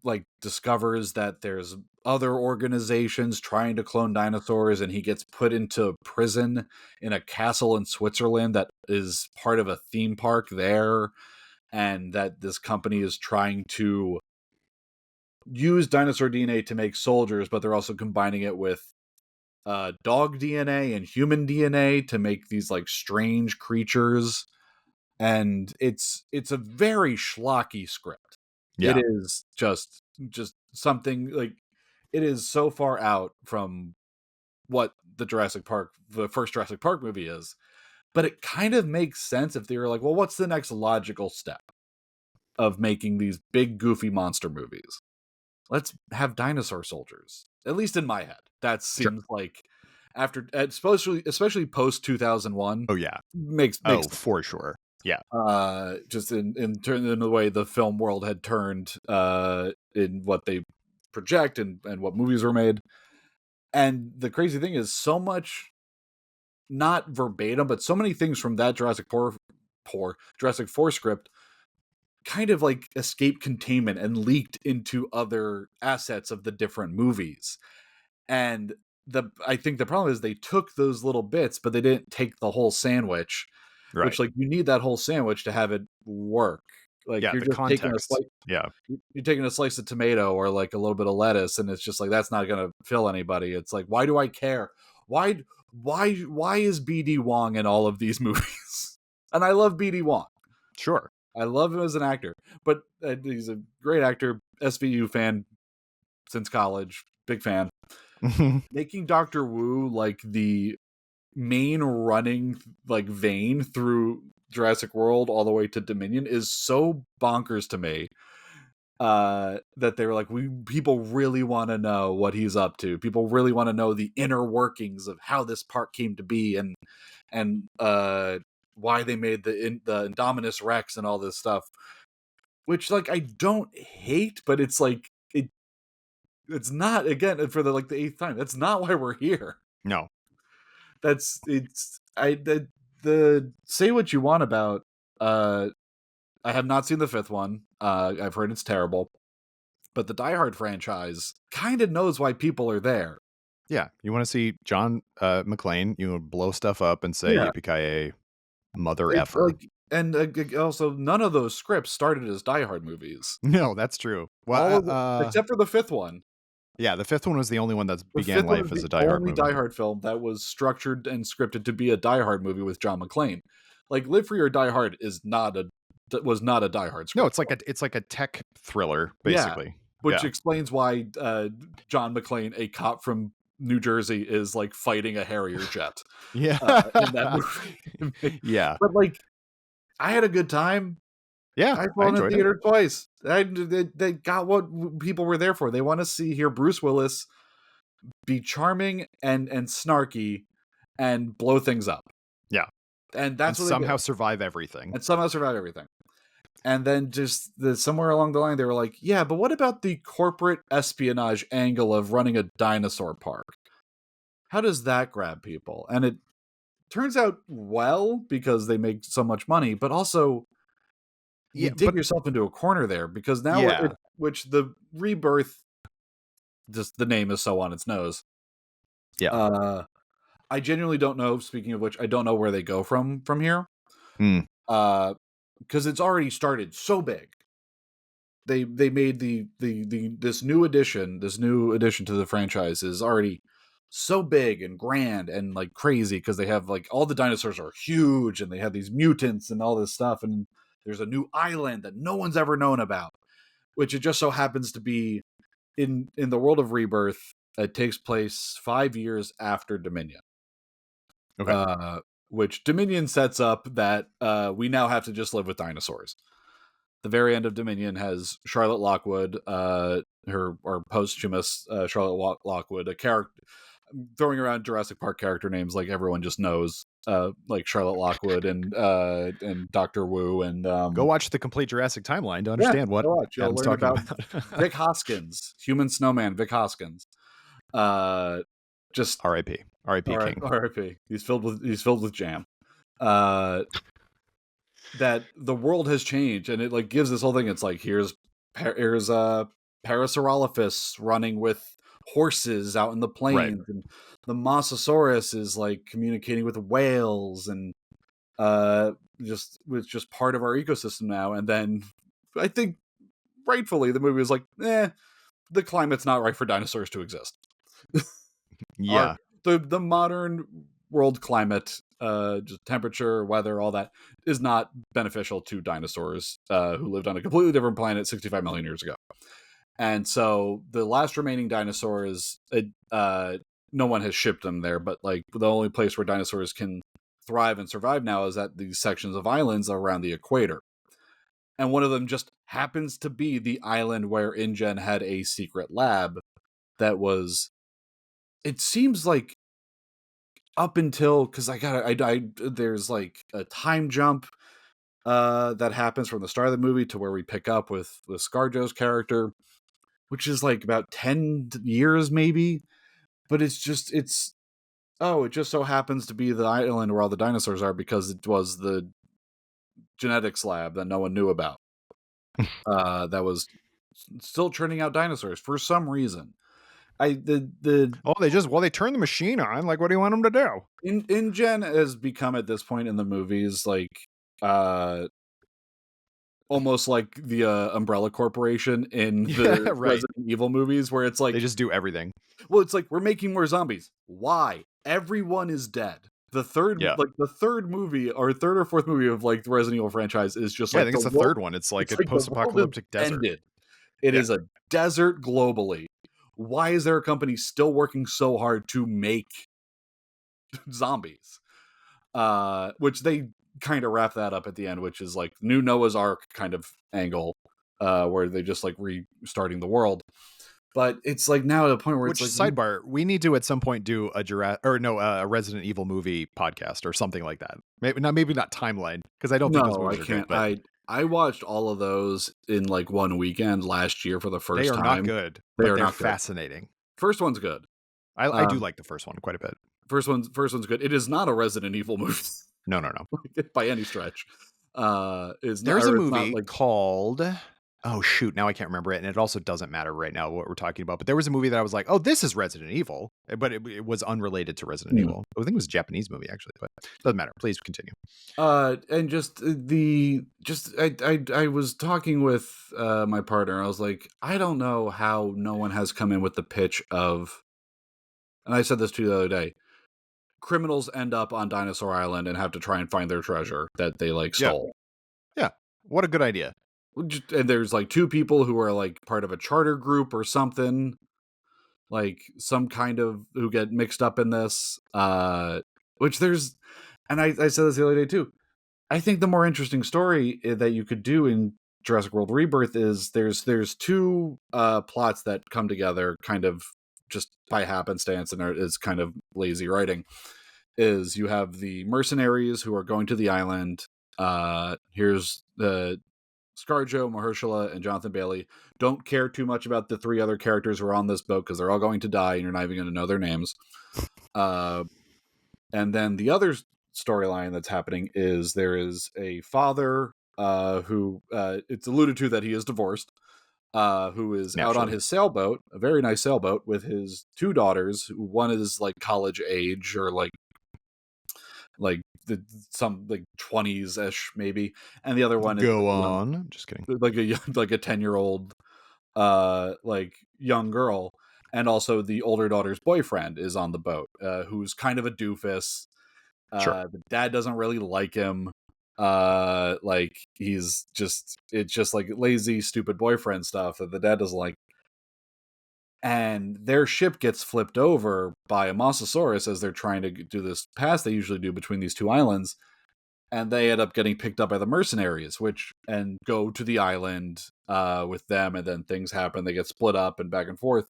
like discovers that there's other organizations trying to clone dinosaurs, and he gets put into prison in a castle in Switzerland that is part of a theme park there, and that this company is trying to use dinosaur DNA to make soldiers, but they're also combining it with dog DNA and human DNA to make these like strange creatures. And it's a very schlocky script. It Yeah. is just something like, it is so far out from what the first Jurassic Park movie is, but it kind of makes sense if they were like, well, what's the next logical step of making these big goofy monster movies? Let's have dinosaur soldiers. At least in my head, that Sure. seems like, after, especially post 2001, Oh, yeah. makes Oh, sense. for sure. Yeah. Just in the way the film world had turned, in what they project and what movies were made. And the crazy thing is, so much, not verbatim, but so many things from that Jurassic 4 script kind of like escaped containment and leaked into other assets of the different movies. And I think the problem is they took those little bits, but they didn't take the whole sandwich, Right. which, like, you need that whole sandwich to have it work. Like, Yeah, you're the just taking a context. slice, Yeah. you're taking a slice of tomato or like a little bit of lettuce, and it's just like, that's not gonna fill anybody. It's like, why do I care? Why is BD Wong in all of these movies? And I love BD Wong. Sure. I love him as an actor, but he's a great actor, SVU fan since college, big fan. Making Doctor Wu like the main running like vein through Jurassic World all the way to Dominion is so bonkers to me. That they were like, we people really want to know what he's up to. People really want to know the inner workings of how this park came to be, and why they made the Indominus Rex and all this stuff. Which, like, I don't hate, but it's like, it's not, again, for the like the eighth time. That's not why we're here. No. That's it's the say what you want about. I have not seen the fifth one. I've heard it's terrible, but the Die Hard franchise kind of knows why people are there. Yeah, you want to see John McClane, blow stuff up and say Yeah, yippee mother it's effer. like, and also none of those scripts started as Die Hard movies. No, that's true. Well, All of the, except for the fifth one. yeah, the fifth one was the only one that The began fifth one is life as the a Die Hard only movie. Die Hard film that was structured and scripted to be a Die Hard movie with John McClane. Like Live Free or Die Hard was not a Die Hard No, script. it's like a tech thriller, Yeah, basically. which Yeah. explains why John McClane, a cop from New Jersey, is like fighting a Harrier jet Yeah. in that movie. Yeah. But like, I had a good time. Yeah, I I saw it in the enjoyed it. theater twice. They got what people were there for. They want to hear Bruce Willis be charming and snarky and blow things up. Yeah. And that's And what they somehow did. survive everything. And somehow survive everything. And then just somewhere along the line, they were like, yeah, but what about the corporate espionage angle of running a dinosaur park? How does that grab people? And it turns out well because they make so much money, but also you Yeah, dig but yourself into a corner there because now yeah. which the Rebirth, just the name is so on its nose. Yeah. I genuinely don't know. Speaking of which, I don't know where they go from here. Hmm. Because it's already started so big. They made this new addition to the franchise is already so big and grand and like crazy because they have like all the dinosaurs are huge and they have these mutants and all this stuff, and there's a new island that no one's ever known about, which it just so happens to be in the world of Rebirth. It takes place 5 years after Dominion. Okay. Which Dominion sets up that we now have to just live with dinosaurs. The very end of Dominion has Charlotte Lockwood, her or posthumous Charlotte Lockwood, a character throwing around Jurassic Park character names like everyone just knows, like Charlotte Lockwood and Doctor Wu and Go watch the complete Jurassic timeline to yeah, understand what go watch. You'll Adam's learn talking about about. Vic Hoskins, human snowman Vic Hoskins. Just R.I.P. R.I.P. King. R.I.P. He's filled with jam. That the world has changed, and it like gives this whole thing. It's like here's Parasaurolophus running with horses out in the plains, and the Mosasaurus is like communicating with whales, and just was just part of our ecosystem now. And then I think rightfully the movie was like, the climate's not right for dinosaurs to exist. Yeah. The modern world climate, just temperature, weather, all that is not beneficial to dinosaurs who lived on a completely different planet 65 million years ago. And so the last remaining dinosaurs, no one has shipped them there, but like the only place where dinosaurs can thrive and survive now is at these sections of islands around the equator. And one of them just happens to be the island where InGen had a secret lab that was, it seems like up until, because there's like a time jump that happens from the start of the movie to where we pick up with ScarJo's character, which is like about 10 years maybe, but it just so happens to be the island where all the dinosaurs are because it was the genetics lab that no one knew about that was still churning out dinosaurs for some reason. They turned the machine on. Like, what do you want them to do? InGen has become at this point in the movies like almost like the Umbrella Corporation in the Right. Resident Evil movies, where it's like They just do everything. well, it's like we're making more zombies. Why? Everyone is dead. The third movie or third or fourth movie of like the Resident Evil franchise is just Yeah, like I think it's the third one. It's like a post-apocalyptic desert. Ended. It is a desert globally. Why is there a company still working so hard to make zombies? Which they kind of wrap that up at the end, which is like new Noah's Ark kind of angle, where they just like restarting the world. But it's like now at a point where Which, it's like sidebar, we need to at some point do a Resident Evil movie podcast or something like that. Maybe not timeline, because I don't think those movies are good. But I watched all of those in like one weekend last year for the first they time. are not good. They but are they're not good. fascinating. First one's good. I do like the first one quite a bit. First one's good. It is not a Resident Evil movie No, no, no. by any stretch. It's not, There's a or it's not movie like called oh, shoot, now I can't remember it, and it also doesn't matter right now what we're talking about, but there was a movie that I was like, "Oh, this is Resident Evil," but it was unrelated to Resident hmm. Evil. I think it was a Japanese movie, actually, but doesn't matter. Please continue. And just the just I was talking with my partner. I was like, I don't know how no one has come in with the pitch of, and I said this to you the other day. Criminals end up on Dinosaur Island and have to try and find their treasure that they like Yeah, stole. yeah. What a good idea. And there's like two people who are like part of a charter group or something, like some kind of who get mixed up in this. Which there's, and I said this the other day too. I think the more interesting story that you could do in Jurassic World Rebirth is there's two plots that come together kind of just by happenstance, and is kind of lazy writing. Is you have the mercenaries who are going to the island. Here's the ScarJo, Mahershala, and Jonathan Bailey. Don't care too much about the three other characters who are on this boat because they're all going to die and you're not even going to know their names. And then the other storyline that's happening is there is a father who it's alluded to that he is divorced, who is out on Naturally. his sailboat, a very nice sailboat, with his two daughters. One is like college age, or like some like 20s ish maybe, and the other one is Go on. Just kidding. like a like a 10-year-old like young girl. And also the older daughter's boyfriend is on the boat, who's kind of a doofus. Sure. The dad doesn't really like him. Like it's just like lazy, stupid boyfriend stuff that the dad doesn't like. And their ship gets flipped over by a Mosasaurus as they're trying to do this pass they usually do between these two islands. And they end up getting picked up by the mercenaries, and go to the island with them, and then things happen. They get split up and back and forth.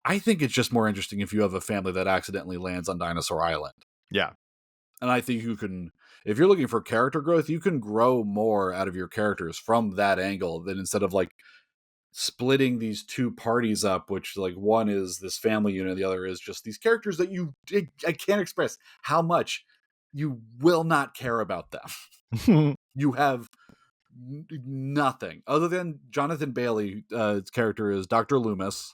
I think it's just more interesting if you have a family that accidentally lands on Dinosaur Island. Yeah. And I think you can, if you're looking for character growth, you can grow more out of your characters from that angle than instead of like splitting these two parties up, which like one is this family unit, the other is just these characters that I can't express how much you will not care about them. You have nothing other than Jonathan Bailey. His character is Dr. Loomis.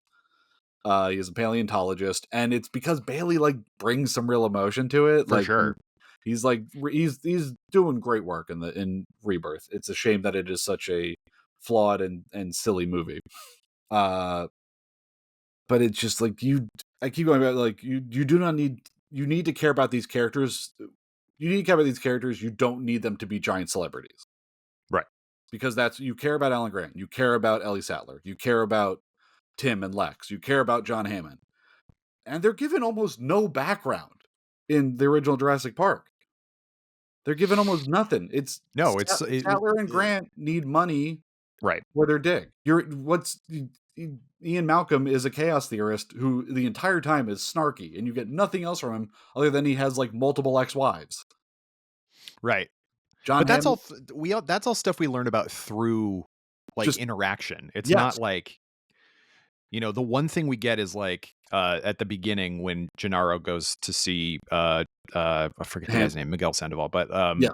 He is a paleontologist, and it's because Bailey like brings some real emotion to it. For Like sure. he's like he's doing great work in Rebirth. It's a shame that it is such a flawed and silly movie. But it's just like I keep going back, like you do not need, you need to care about these characters. You need to care about these characters. You don't need them to be giant celebrities. Right. Because you care about Alan Grant, you care about Ellie Sattler, you care about Tim and Lex, you care about John Hammond. And they're given almost no background in the original Jurassic Park. They're given almost nothing. It's No, Sattler and Grant need money right. for their dig. Ian Malcolm is a chaos theorist who the entire time is snarky, and you get nothing else from him other than he has like multiple ex-wives. Right. John But that's Hammond all that's all stuff we learn about through like just interaction. It's not yes, like, the one thing we get is like at the beginning when Gennaro goes to see I forget the guy's name, Miguel Sandoval, but yes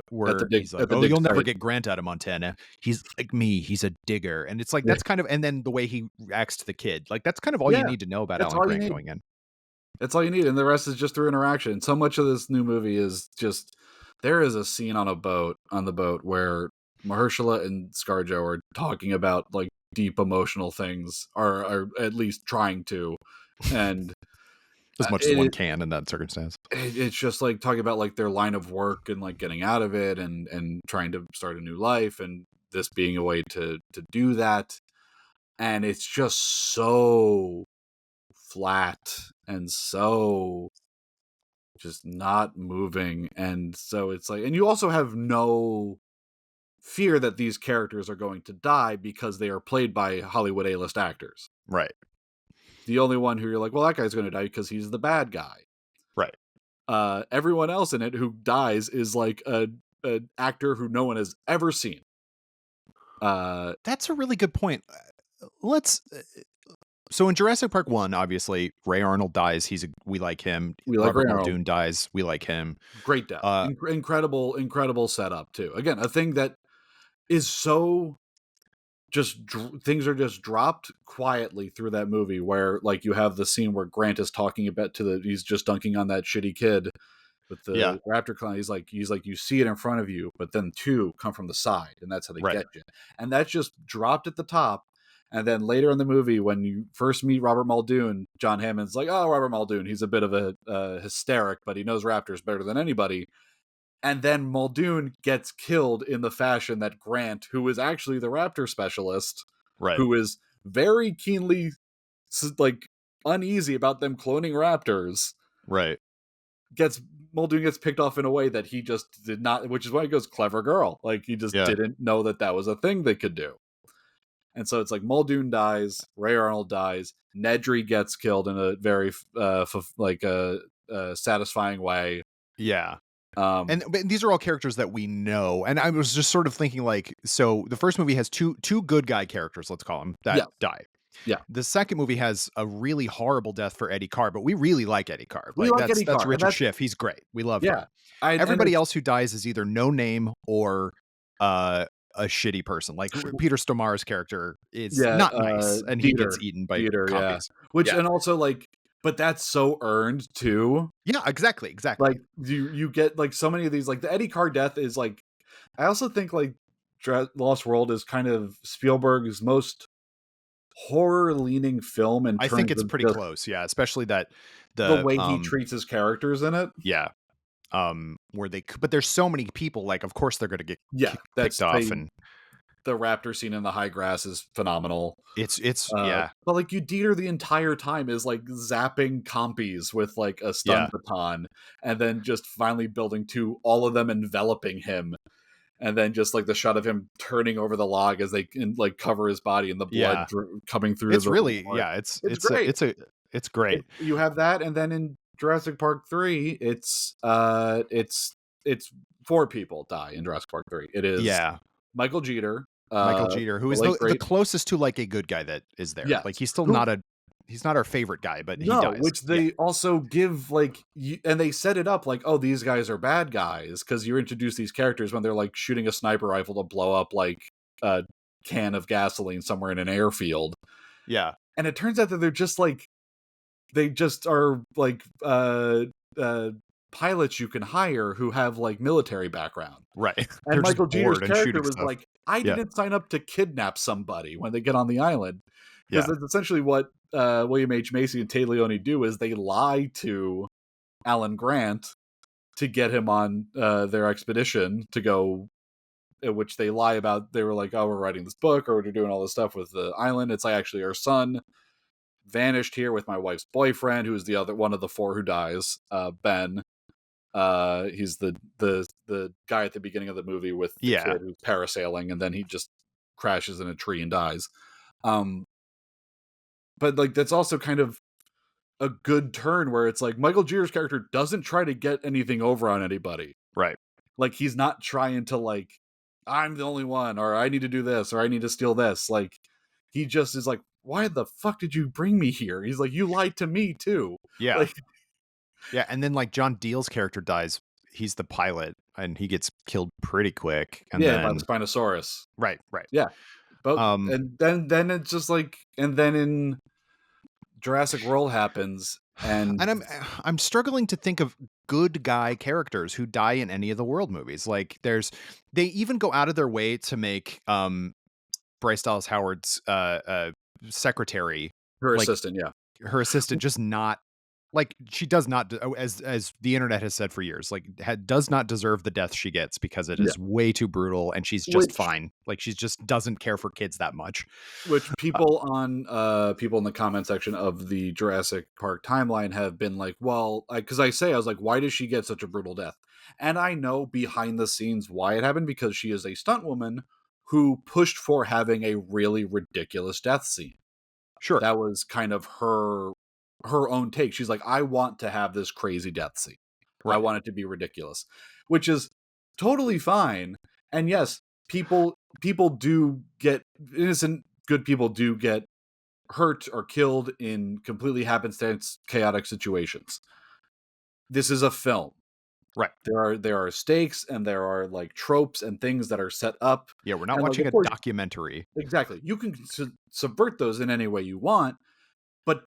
where he's like, at the "Oh, dig you'll never site. get Grant out of Montana. He's like me. He's a digger." And it's like Yeah, that's kind of, and then the way he reacts to the kid, like that's kind of all you yeah, need to know about that's Alan all you Grant need. going in. That's all you need, and the rest is just through interaction. So much of this new movie is just, there is a scene on the boat where Mahershala and ScarJo are talking about like deep emotional things, or at least trying to, and As much as one it, can in that circumstance. it's just like talking about like their line of work and like getting out of it, and trying to start a new life, and this being a way to do that. And it's just so flat and so just not moving. And so it's like, and you also have no fear that these characters are going to die because they are played by Hollywood A-list actors. Right. The only one who you're like, well, that guy's going to die because he's the bad guy. Right. Everyone else in it who dies is like an actor who no one has ever seen. That's a really good point. Let's So in Jurassic Park 1, obviously, Ray Arnold dies. We like him. We like Robert Ray Arnold. Muldoon dies. We like him. Great death. Uh, Incredible setup too. Again, a thing that is so things are just dropped quietly through that movie, where like you have the scene where Grant is talking about he's just dunking on that shitty kid with yeah, the raptor clown. He's like you see it in front of you, but then two come from the side, and that's how they right, get you. And that's just dropped at the top. And then later in the movie, when you first meet Robert Muldoon, John Hammond's like, "Oh, Robert Muldoon, he's a bit of a hysteric, but he knows raptors better than anybody." And then Muldoon gets killed in the fashion that Grant, who is actually the raptor specialist, right, who is very keenly like uneasy about them cloning raptors, right. gets Muldoon gets picked off in a way that he just did not, which is why he goes clever girl. Like he just Yeah, didn't know that that was a thing they could do. And so it's like Muldoon dies, Ray Arnold dies, Nedry gets killed in a very satisfying way. yeah. Um, But these are all characters that we know. And I was just sort of thinking, like, so the first movie has two good guy characters, let's call them, that yeah, die. yeah, The second movie has a really horrible death for Eddie Carr, but we really like Eddie Carr. we Like like Eddie that's Carr, and Richard that's Schiff. He's great. We love yeah. him. I and Everybody it's else who dies is either no name or a shitty person. Like Peter Stormare's character is Yeah, not nice, and he gets eaten by Dieter, yeah. compies. Which Yeah, and also, like but that's so earned too. yeah, exactly, exactly. Like, you get, like, so many of these like, the Eddie Carr death is, like I also think, like, Lost World is kind of Spielberg's most horror-leaning film in I think terms it's of pretty just close. Yeah, especially that the the way he treats his characters in it. yeah, where but there's so many people. Like, of course they're gonna get Yeah, picked that's off, they and the raptor scene in the high grass is phenomenal. it's yeah, But like you Dieter the entire time is like zapping compies with like a stun yeah, baton, and then just finally building to all of them enveloping him, and then just like the shot of him turning over the log as they can like cover his body and the blood yeah. coming through his It's open really port. yeah. It's great. It's great. You have that, and then in Jurassic Park 3, it's four people die in Jurassic Park 3. It is Yeah, Michael Jeter, Michael Jeter, who the is late the great, closest to like a good guy that is there. Like yes, he's still who not a he's not our favorite guy, but he no, dies. which Yeah, they also give like and they set it up like, oh, these guys are bad guys because you introduce these characters when they're like shooting a sniper rifle to blow up like a can of gasoline somewhere in an airfield, yeah, and it turns out that they're just like they just are like uh pilots you can hire who have like military background. right. And They're just Michael Jeter's bored and character shooting was stuff. like, I Yeah, didn't sign up to kidnap somebody when they get on the island. Because yeah, that's essentially what William H. Macy and Tay Leone do is they lie to Alan Grant to get him on their expedition to go, which they lie about. They were like, oh, we're writing this book or we're doing all this stuff with the island. It's like actually our son vanished here with my wife's boyfriend, who's the other one of the four who dies, Ben. He's the guy at the beginning of the movie with the yeah. kid who's parasailing, and then he just crashes in a tree and dies. Um, but like that's also kind of a good turn where it's like Michael Jeter's character doesn't try to get anything over on anybody. Right. Like he's not trying to like I'm the only one, or I need to do this, or I need to steal this. Like he just is like, why the fuck did you bring me here? He's like, you lied to me too. Yeah, Like yeah. And then like John Deal's character dies. He's the pilot, and he gets killed pretty quick. And yeah, by the then Spinosaurus. right, right. Yeah. But Um, and then it's just like and then in Jurassic World happens and and I'm struggling to think of good guy characters who die in any of the world movies. Like they even go out of their way to make Bryce Dallas Howard's secretary, her like assistant, yeah. her assistant, just not like she does not as the internet has said for years, like does not deserve the death she gets because it Yeah. is way too brutal, and she's just Which fine. Like she just doesn't care for kids that much. Uh, people in the comment section of the Jurassic Park timeline have been like, well, because I was like, why does she get such a brutal death? And I know behind the scenes why it happened, because she is a stunt woman who pushed for having a really ridiculous death scene. sure, That was kind of her own take. She's like, I want to have this crazy death scene. I right, want it to be ridiculous, which is totally fine. And yes, people do get innocent, good people do get hurt or killed in completely happenstance, chaotic situations. This is a film. Right. There are stakes and there are like tropes and things that are set up. Yeah, we're not And like, watching of a course, documentary. exactly. You can subvert those in any way you want, but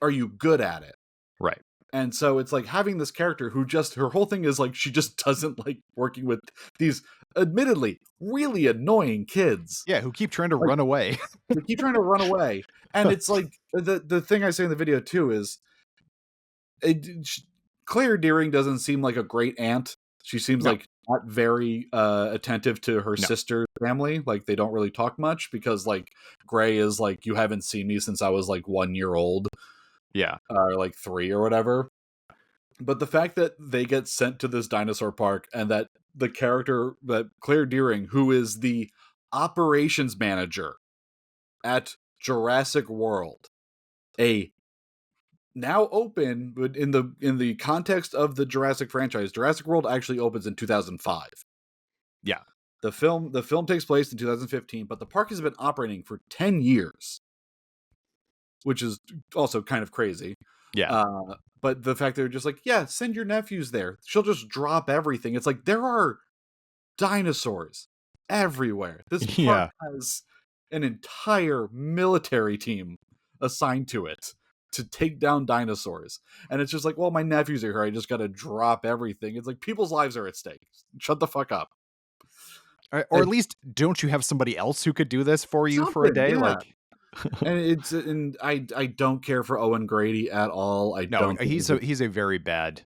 are you good at it? Right. And so it's like having this character who just, her whole thing is like, she just doesn't like working with these admittedly really annoying kids. Yeah, who keep trying to Like, run away. they keep trying to run away. And it's like, the thing I say in the video too is, Claire Deering doesn't seem like a great aunt. She seems No. like not very attentive to her No. sister's family. Like, they don't really talk much because like Gray is like, you haven't seen me since I was like 1 year old, Yeah. or like 3 or whatever. But the fact that they get sent to this dinosaur park and that the character that Claire Deering, who is the operations manager at Jurassic World, a now open, but in the context of the Jurassic franchise, Jurassic World actually opens in 2005. Yeah. The film takes place in 2015, but the park has been operating for 10 years, which is also kind of crazy. Yeah. But the fact they're just like, yeah, send your nephews there. She'll just drop everything. It's like, there are dinosaurs everywhere. This park Yeah. has an entire military team assigned to it to take down dinosaurs. And it's just like, well, my nephews are here. I just got to drop everything. It's like, people's lives are at stake. Shut the fuck up. Or at And least don't you have somebody else who could do this for you for a something, day? yeah. Like, And I don't care for Owen Grady at all. I no, don't think he's a very bad.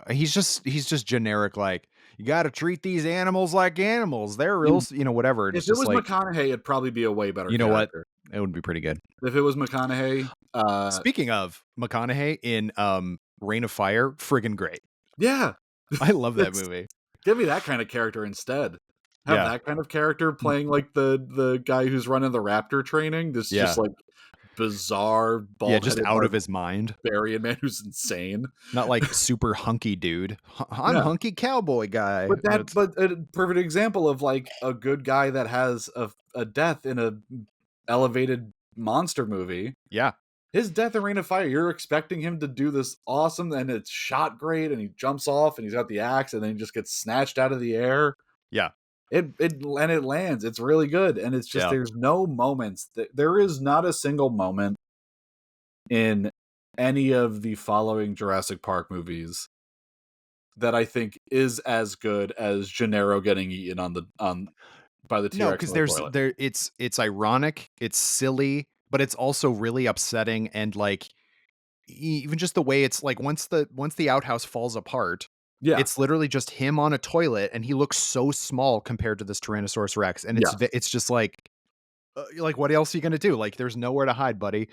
He's just generic. Like, you got to treat these animals like animals. They're real, whatever. And if it's it just was like, McConaughey, it'd probably be a way better you know what? character. It would be pretty good. If it was McConaughey, Speaking of McConaughey in Reign of Fire, friggin' great. yeah, I love that it's- movie. give me that kind of character instead. Have Yeah. that kind of character playing like the guy who's running the raptor training. This Yeah. just like bizarre, Yeah, just bald-headed out of his mind. barbarian man who's insane. Not like super hunky dude. I'm Yeah. hunky cowboy guy. But a perfect example of like a good guy that has a death in a elevated monster movie. Yeah. His death in Reign of Fire, you're expecting him to do this awesome, and it's shot great, and he jumps off, and he's got the axe, and then he just gets snatched out of the air. Yeah. It lands. It's really good, and it's just, there's no moments. There is not a single moment in any of the following Jurassic Park movies that I think is as good as Gennaro getting eaten by the T-Rex. No, because it's ironic, it's silly, but it's also really upsetting, and like even just the way it's like once the outhouse falls apart, Yeah, it's literally just him on a toilet, and he looks so small compared to this Tyrannosaurus Rex, and it's just like what else are you gonna do? Like, there's nowhere to hide, buddy.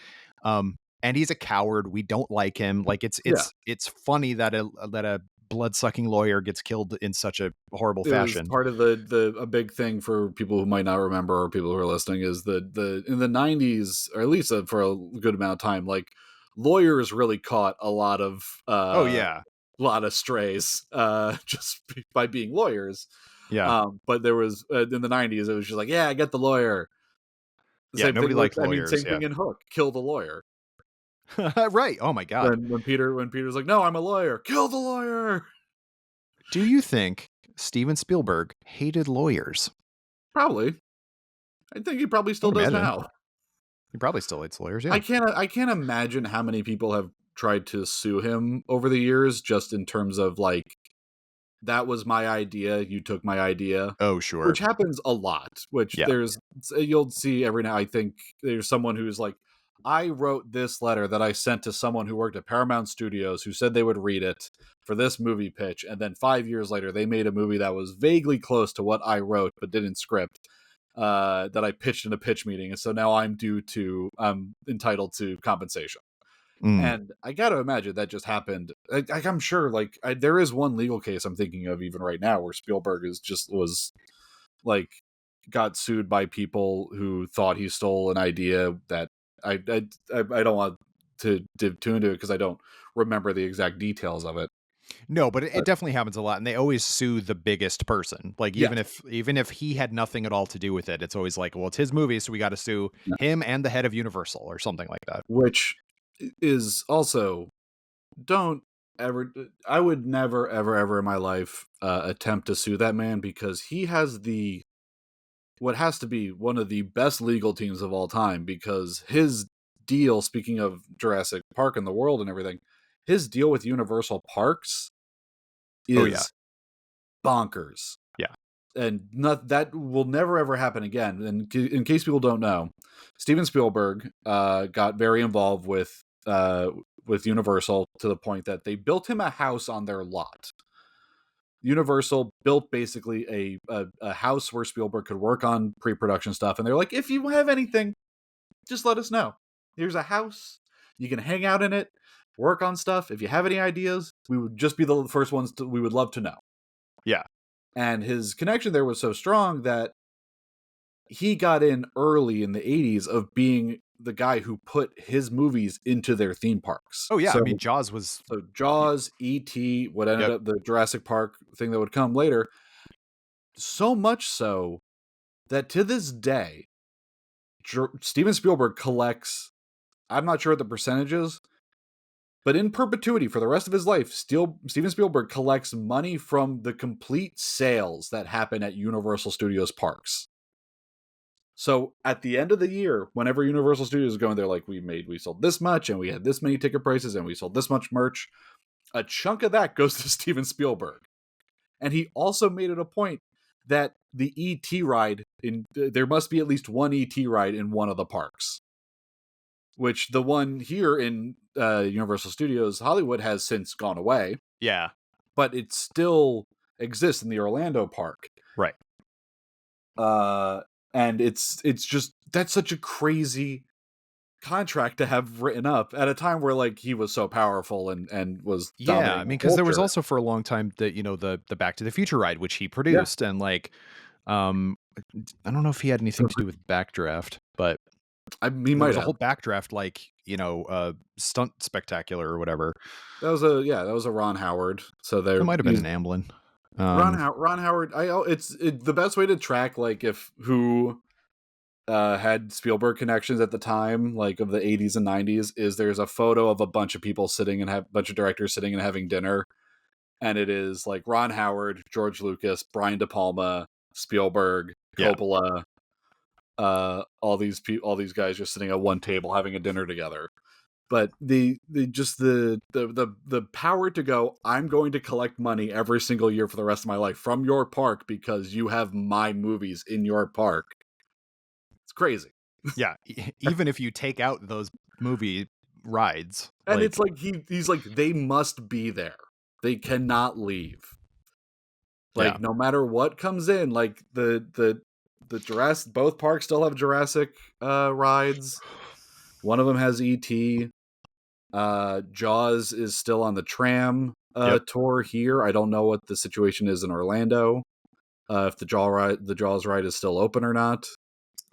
And he's a coward. We don't like him. Like, it's funny that a blood-sucking lawyer gets killed in such a horrible it was fashion. part of a big thing for people who might not remember, or people who are listening, is the in the 90s, or at least for a good amount of time, like, lawyers really caught a lot of Oh yeah, lot of strays just by being lawyers. yeah, But there was in the 90s, it was just like, yeah, I get the lawyer. yeah. Nobody liked lawyers. Same thing in Hook, kill the lawyer. Right. Oh my god. When Peter's like, no, I'm a lawyer, kill the lawyer. Do you think Steven Spielberg hated lawyers? Probably. I think he probably still does imagine. now. He probably still hates lawyers. Yeah. I can't imagine how many people have tried to sue him over the years, just in terms of like, that was my idea, you took my idea. Oh sure. Which happens a lot. Which Yeah. you'll see every now. I think there's someone who's like, I wrote this letter that I sent to someone who worked at Paramount Studios, who said they would read it for this movie pitch, and then 5 years later they made a movie that was vaguely close to what I wrote but didn't script, that I pitched in a pitch meeting, and so now I'm entitled to compensation. And I got to imagine that just happened. I'm sure, like, there is one legal case I'm thinking of even right now where Spielberg was like, got sued by people who thought he stole an idea that I don't want to dive too into it because I don't remember the exact details of it. No, but it But definitely happens a lot, and they always sue the biggest person. Like, yes, even if he had nothing at all to do with it, it's always like, well, it's his movie, so we got to sue no. him and the head of Universal or something like that. Which is also, don't ever. I would never, ever, ever in my life attempt to sue that man, because he has the what has to be one of the best legal teams of all time, because his deal, speaking of Jurassic Park and the world and everything, his deal with Universal Parks Oh yeah, is bonkers. yeah. And not that will never ever happen again. And in case people don't know, Steven Spielberg got very involved with Universal, to the point that they built him a house on their lot. Universal built basically a house where Spielberg could work on pre-production stuff, and they're like, if you have anything, just let us know. Here's a house, you can hang out in it, work on stuff. If you have any ideas, we would just be the first ones we would love to know. Yeah. And his connection there was so strong that he got in early in the 80s of being the guy who put his movies into their theme parks. Oh yeah, I So mean, Jaws was y Jaws, E.T., what ended yep. up the Jurassic Park thing that would come later, so much so that to this day, Steven Spielberg collects, I'm not sure what the percentages, but in perpetuity for the rest of his life, Steven Spielberg collects money from the complete sales that happen at Universal Studios parks. So at the end of the year, whenever Universal Studios is going, they're like, we sold this much, and we had this many ticket prices, and we sold this much merch. A chunk of that goes to Steven Spielberg. And he also made it a point that the ET ride there must be at least one ET ride in one of the parks, which the one here in Universal Studios Hollywood has since gone away, Yeah. but it still exists in the Orlando park. Right. Uh, and it's just, that's such a crazy contract to have written up at a time where, like, he was so powerful and was Yeah, I dominating the mean, because there was culture. also for a long time the Back to the Future ride, which he Yeah, produced, and like, um, I don't know if he had anything to do with Backdraft, but he there might was a have. whole Backdraft, like, stunt spectacular or whatever. That was a Ron Howard. So It there, might have been he's an Amblin. Um, Ron Howard. The best way to track, like, if who had Spielberg connections at the time, like of the 80s and 90s, is there's a photo of a bunch of people sitting and have a bunch of directors sitting and having dinner, and it is like Ron Howard, George Lucas, Brian De Palma, Spielberg, yeah. Coppola, all these guys just sitting at one table having a dinner together. But the power to go, I'm going to collect money every single year for the rest of my life from your park because you have my movies in your park. It's crazy. Yeah, even if you take out those movie rides, And it's like, like he's like, they must be there. They cannot leave. yeah. Like, no matter what comes in, like the Jurassic, both parks still have Jurassic rides. One of them has ET. Jaws is still on the tram Yep. tour here. I don't know what the situation is in Orlando. If the Jaws ride is still open or not.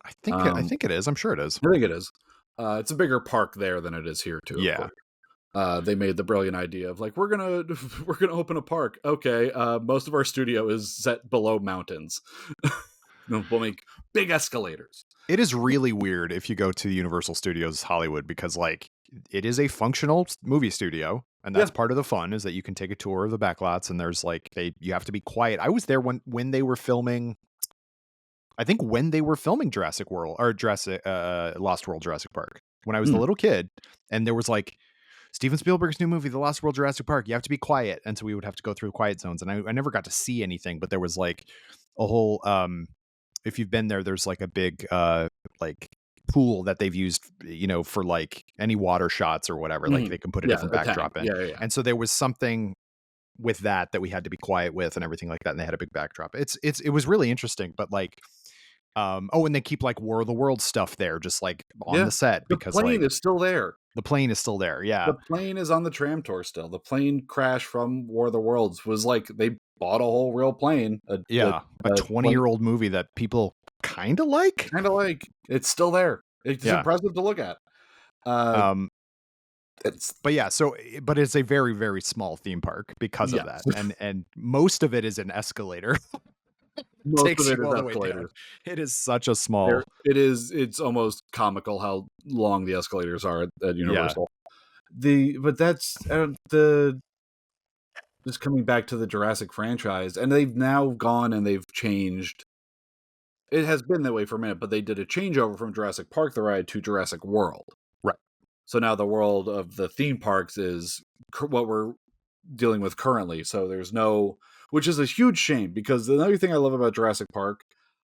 I Um, think it is. I'm sure it is. I think it is. It's a bigger park there than it is here too, of Yeah. course. They made the brilliant idea of, like, we're gonna we're gonna open a park. Okay, most of our studio is set below mountains. No, we'll make big escalators. It is really weird if you go to Universal Studios Hollywood because, like, it is a functional movie studio, and that's Yeah. part of the fun is that you can take a tour of the backlots, and there's like you have to be quiet. I was there when they were filming. I think when they were filming Jurassic World or Jurassic Lost World Jurassic Park when I was the Mm. little kid, and there was like Steven Spielberg's new movie, The Lost World Jurassic Park. You have to be quiet, and so we would have to go through quiet zones, and I never got to see anything, but there was like a whole if you've been there, there's like a big like pool that they've used, for like any water shots or whatever. Like Mhm. they can put a Yeah, different a tank. backdrop in. Yeah, yeah, yeah. And so there was something with that we had to be quiet with and everything like that. And they had a big backdrop. It was really interesting, but like and they keep like War of the World stuff there, just like on Yeah. the set The because plane like is still there. the plane is still there. Yeah. The plane is on the tram tour still. The plane crash from War of the Worlds was like, they bought a whole real plane, Yeah. A a plane, 20-year-old movie that people kind of like. kind of like, it's still there. It's Yeah. impressive to look at. Uh, Um It's But yeah, so but it's a very, very small theme park because of that, yes. and most of it is an escalator. Most of Takes it you is all the way down. escalators. It is such a There small. it's almost comical how long the escalators are at Yeah, Universal. But that's, the just coming back to the Jurassic franchise, and they've now gone and they've changed. It has been that way for a minute, but they did a changeover from Jurassic Park the ride to Jurassic World. right. So now the world of the theme parks is what we're dealing with currently. So there's no, which is a huge shame because another thing I love about Jurassic Park,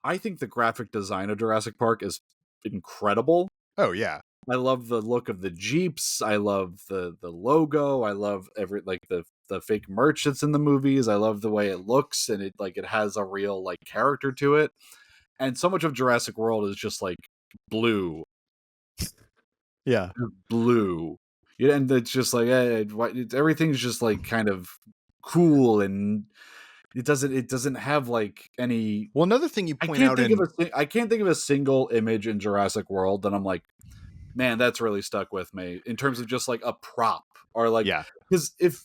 I think the graphic design of Jurassic Park is incredible. Oh, yeah. I love the look of the Jeeps. I love the logo. I love every like the fake merch that's in the movies. I love the way it looks and it has a real like character to it. And so much of Jurassic World is just like blue, Yeah. blue. Yeah, and it's just like everything's just like kind of cool, and it doesn't have like any. Well, another thing you I point can't out think of in. I can't think of a single image in Jurassic World that I'm like, man, that's really stuck with me in terms of just like a prop or like, Yeah. because if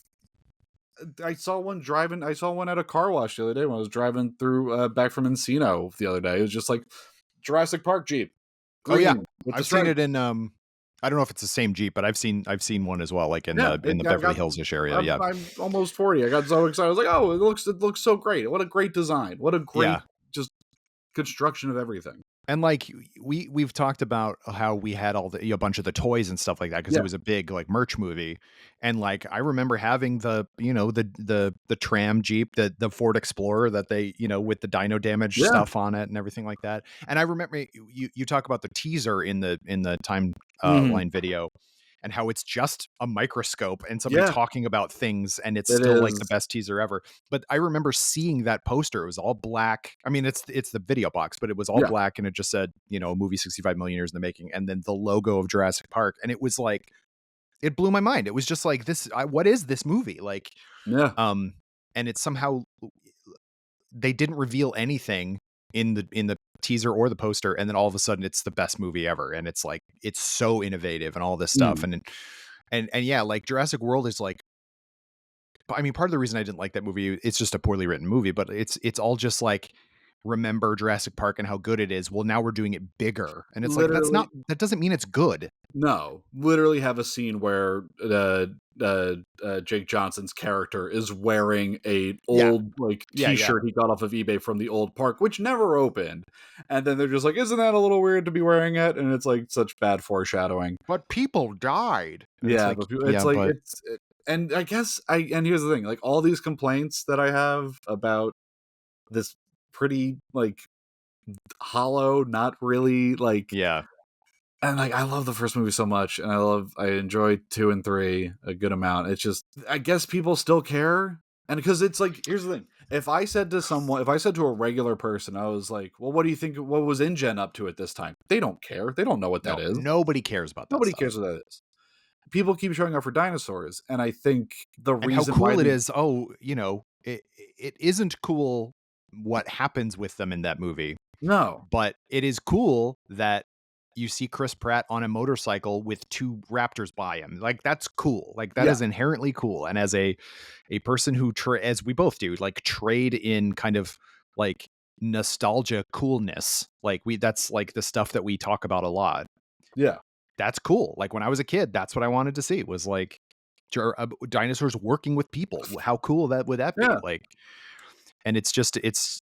I saw one at a car wash the other day when I was driving through back from Encino the other day. It was just like Jurassic Park Jeep, Oh, yeah. green with the I've seen stripe. it in, I don't know if it's the same Jeep, but I've seen one as well, like, Yeah, in the I Beverly got. Hills-ish area, yeah. I'm almost 40. I got so excited. I was like, "Oh, it looks so great! What a great design! What a Yeah. great just construction of everything." And, like, we've talked about how we had all the a bunch of the toys and stuff like that because it Yeah, was a big, like, merch movie, and, like, I remember having the Tram Jeep, the Ford Explorer that they with the dino damage yeah, stuff on it and everything like that, and I remember you talk about the teaser in the time hmm line video and how it's just a microscope and somebody yeah. talking about things, and it's It still, like, the is. best teaser ever. But I remember seeing that poster. It was all black. I mean, it's the video box, but it was all Yeah, black and it just said, a movie 65 million years in the making, and then the logo of Jurassic Park. And it was like, it blew my mind. It was just like what is this movie? Like, yeah, um, and it's somehow they didn't reveal anything in the teaser or the poster, and then all of a sudden it's the best movie ever. And it's like, it's so innovative and all this stuff. mm, And yeah, like Jurassic World is like, I mean, part of the reason I didn't like that movie, it's just a poorly written movie, but it's all just like, remember Jurassic Park and how good it is. Well, now we're doing it bigger. And it's like, literally. that doesn't mean it's good. No, literally have a scene where Jake Johnson's character is wearing a Yeah. old like Yeah, yeah. T-shirt he got off of eBay from the old park, which never opened, and then they're just like, "Isn't that a little weird to be wearing it?" And it's like such bad foreshadowing. But people died. And it's Yeah, like, but it's yeah, like but and I guess and here's the thing, like all these complaints that I have about this pretty like hollow, not really like. yeah. And like I love the first movie so much, and I enjoy 2 and 3 a good amount. It's just I guess people still care, and because it's like here's the thing: if I said to a regular person, I was like, "Well, what do you think? What was InGen up to at this time?" They don't care. They don't know what that No, is. nobody cares about that Nobody stuff. cares what that is. People keep showing up for dinosaurs, and I think the And how reason why cool it they is. Oh, it isn't cool what happens with them in that movie, no, but it is cool that you see Chris Pratt on a motorcycle with two raptors by him. Like, that's cool. Like, that yeah, is inherently cool. And as a person who as we both do, like, trade in kind of like nostalgia coolness, like, that's like the stuff that we talk about a lot. yeah, That's cool. Like, when I was a kid, that's what I wanted to see, was like dinosaurs working with people. How cool that would that be? yeah, Like, and it's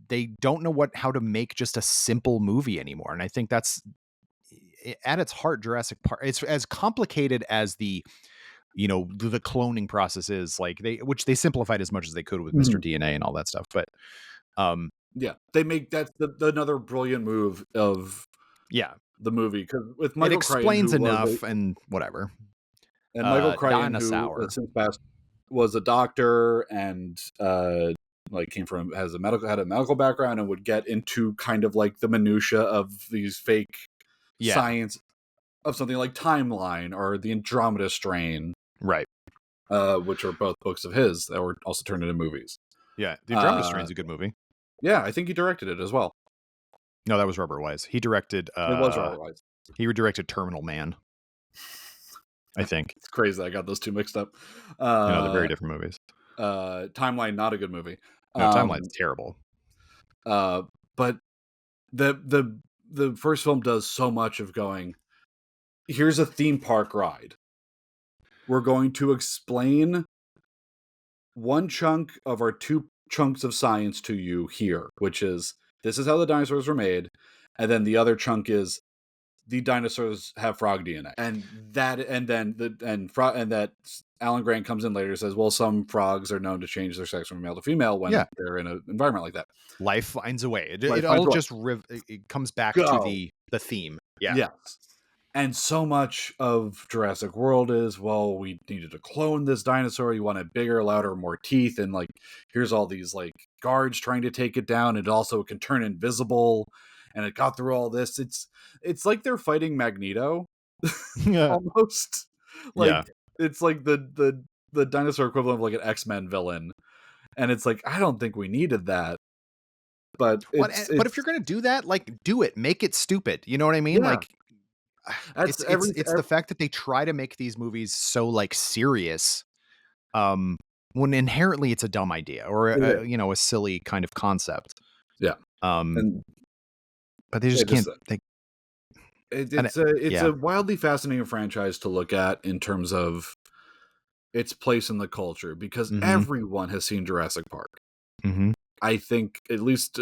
they don't know how to make just a simple movie anymore. And I think that's at its heart, Jurassic Park. It's as complicated as the cloning process is, like, which they simplified as much as they could with Mr. mhm, DNA and all that stuff. But um, yeah. They make that's another brilliant move of yeah, the movie because with it Michael Crichton, explains enough and whatever. Michael Crichton, who Dinosaur. since passed, was a doctor and like came from had a medical background and would get into kind of like the minutia of these fake Yeah, science of something like Timeline or the Andromeda Strain, right. which are both books of his that were also turned into movies. Yeah, The Andromeda Uh, Strain's a good movie. yeah, I think he directed it as well. No, that was Robert Wise. He directed It was Robert Wise. he redirected Terminal Man. I think. It's crazy I got those two mixed up. They're very different movies. Timeline, not a good movie. No, Timeline's terrible. But the first film does so much of going, here's a theme park ride. We're going to explain one chunk of our two chunks of science to you here, which is this is how the dinosaurs were made, and then the other chunk is the dinosaurs have frog DNA, and that Alan Grant comes in later and says, well, some frogs are known to change their sex from male to female when Yeah. they're in an environment like that. Life finds a way. Life It finds all a way. just it comes back to Go. the theme. Yeah. Yes. And so much of Jurassic World is, well, we needed to clone this dinosaur. You want it bigger, louder, more teeth. And like, here's all these like guards trying to take it down. It also can turn invisible. And it got through all this. It's like they're fighting Magneto Yeah. almost. Like Yeah. it's like the dinosaur equivalent of like an X-Men villain. And it's like, I don't think we needed that. But But if you're gonna do that, like, do it. Make it stupid. You know what I mean? yeah, Like, that's it's the fact that they try to make these movies so like serious, when inherently it's a dumb idea or a silly kind of concept. yeah. And But they just can't. They it's a wildly fascinating franchise to look at in terms of its place in the culture, because everyone has seen Jurassic Park. Mm-hmm. I think at least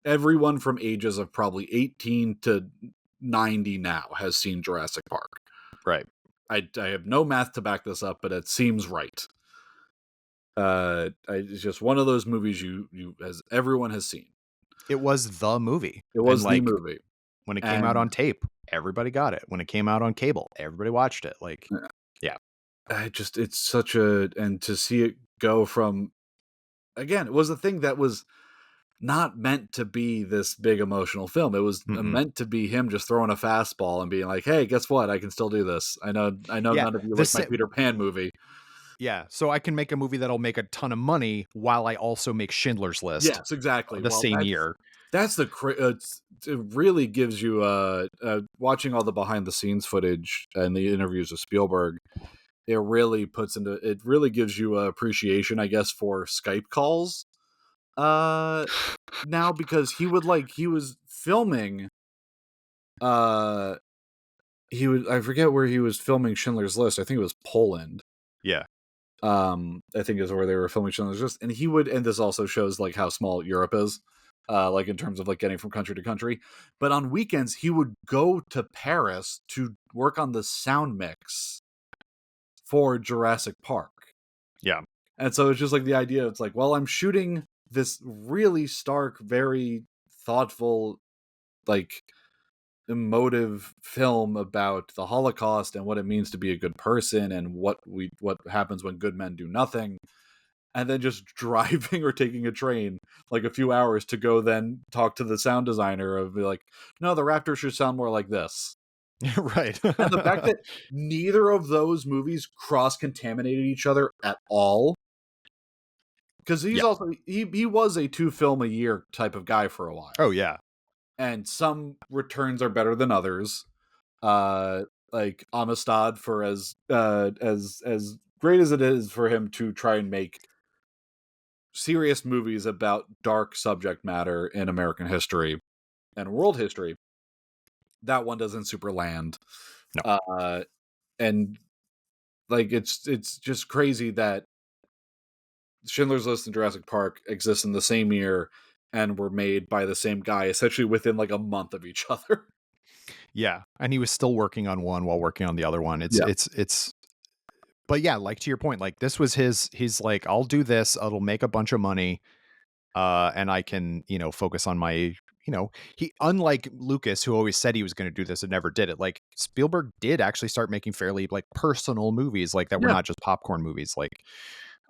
everyone from ages of probably 18 to 90 now has seen Jurassic Park. Right. I have no math to back this up, but it seems right. It's just one of those movies you as everyone has seen. It was the movie. It was the movie. When it came out on tape, everybody got it. When it came out on cable, everybody watched it. Like, yeah. It's such and to see it go from, again, it was a thing that was not meant to be this big emotional film. It was meant to be him just throwing a fastball and being like, hey, guess what? I can still do this. I know none of you like my Peter Pan movie. Yeah, so I can make a movie that'll make a ton of money while I also make Schindler's List. Yes, exactly. The same year. That's it really gives you watching all the behind the scenes footage and the interviews with Spielberg. It really gives you an appreciation, I guess, for Skype calls. Now, because he was filming I forget where he was filming Schindler's List. I think it was Poland. Yeah. I think is where they were filming Schindler's List, and this also shows like how small Europe is, like in terms of like getting from country to country. But on weekends, he would go to Paris to work on the sound mix for Jurassic Park. Yeah. And so it's just like the idea, it's like, well, I'm shooting this really stark, very thoughtful, like emotive film about the Holocaust and what it means to be a good person and what happens when good men do nothing, and then just driving or taking a train like a few hours to go then talk to the sound designer of be like, no, the Raptor should sound more like this. Right. And the fact that neither of those movies cross-contaminated each other at all, because he's also he was a 2 film a year type of guy for a while. Oh yeah. And some returns are better than others. Like Amistad, for as great as it is for him to try and make serious movies about dark subject matter in American history and world history, that one doesn't super land. No. And like it's just crazy that Schindler's List and Jurassic Park exist in the same year and were made by the same guy, essentially within like a month of each other. Yeah, and he was still working on one while working on the other one. But yeah, like to your point, like this was he's like, I'll do this, it'll make a bunch of money, and I can, focus on my, he, unlike Lucas, who always said he was going to do this and never did it, like Spielberg did actually start making fairly like personal movies like that were not just popcorn movies, like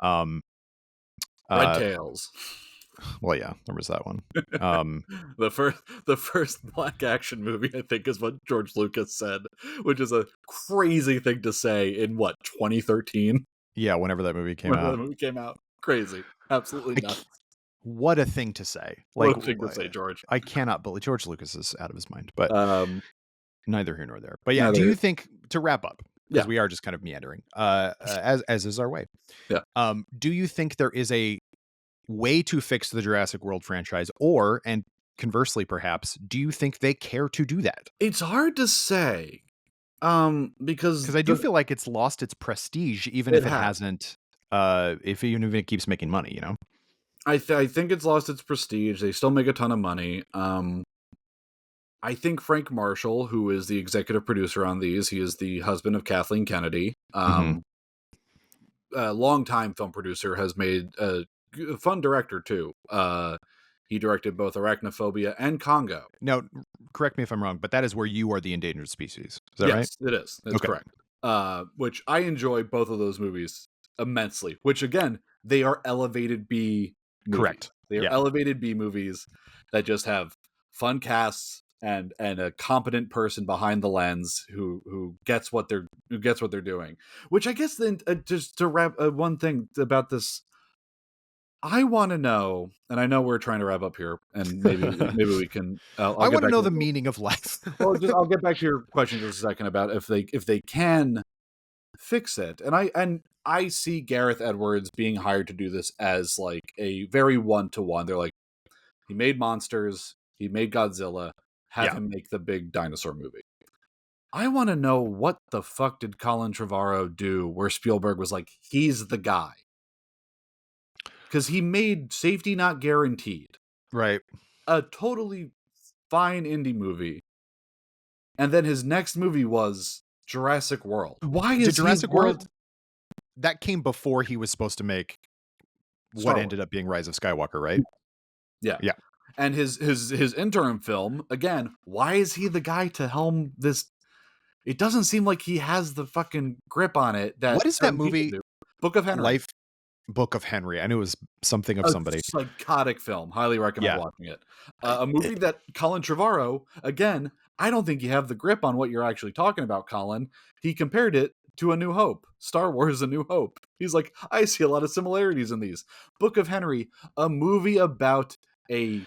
Red Tails. Well, yeah, there was that one. The first black action movie, I think, is what George Lucas said, which is a crazy thing to say in 2013. Yeah, whenever that movie came out. Crazy. Absolutely nuts. What a thing to say. Like, what a thing to say, George. I cannot believe George Lucas is out of his mind. But Neither here nor there. But yeah, do Neither. you think, to wrap up, because Yeah, we are just kind of meandering, as is our way. yeah. Do you think there is a way to fix the Jurassic World franchise, or, and conversely, perhaps, do you think they care to do that? It's hard to say, because Because I do feel like it's lost its prestige, even it if it has. hasn't, if even if it keeps making money, you know? I think it's lost its prestige. They still make a ton of money. I think Frank Marshall, who is the executive producer on these, he is the husband of Kathleen Kennedy. Mhm. A longtime film producer, has made a fun director too. He directed both Arachnophobia and Congo. Now, correct me if I'm wrong, but that is where you are the endangered species. Is that right? Yes, it is. That's Okay. correct. Which I enjoy both of those movies immensely. Which again, they are elevated B movies. Correct. They are Yeah. elevated B movies that just have fun casts and a competent person behind the lens who gets what they're doing. Which I guess then, just to wrap one thing about this, I want to know, and I know we're trying to wrap up here, and maybe we can. I'll I get wanna back know to the it. meaning of life. Well, just I'll get back to your question in just a second about if they can fix it. And I see Gareth Edwards being hired to do this as like a very one-to-one. They're like, he made monsters, he made Godzilla, have Yeah. him make the big dinosaur movie. I want to know, what the fuck did Colin Trevorrow do where Spielberg was like, he's the guy? Because he made Safety Not Guaranteed, Right. a totally fine indie movie, and then his next movie was Jurassic World. Why Did is he Jurassic worth World, that came before he was supposed to make what Star Wars? ended up being Rise of Skywalker, right? Yeah. Yeah. And his interim film, again, why is he the guy to helm this? It doesn't seem like he has the fucking grip on it that What is that certain people movie? do. Book of Henry, Life Book of Henry. I knew it was something of a somebody. psychotic film. Highly recommend Yeah. watching it. A movie that Colin Trevorrow, again, I don't think you have the grip on what you're actually talking about, Colin. He compared it to A New Hope, Star Wars: A New Hope. He's like, I see a lot of similarities in these. Book of Henry, a movie about the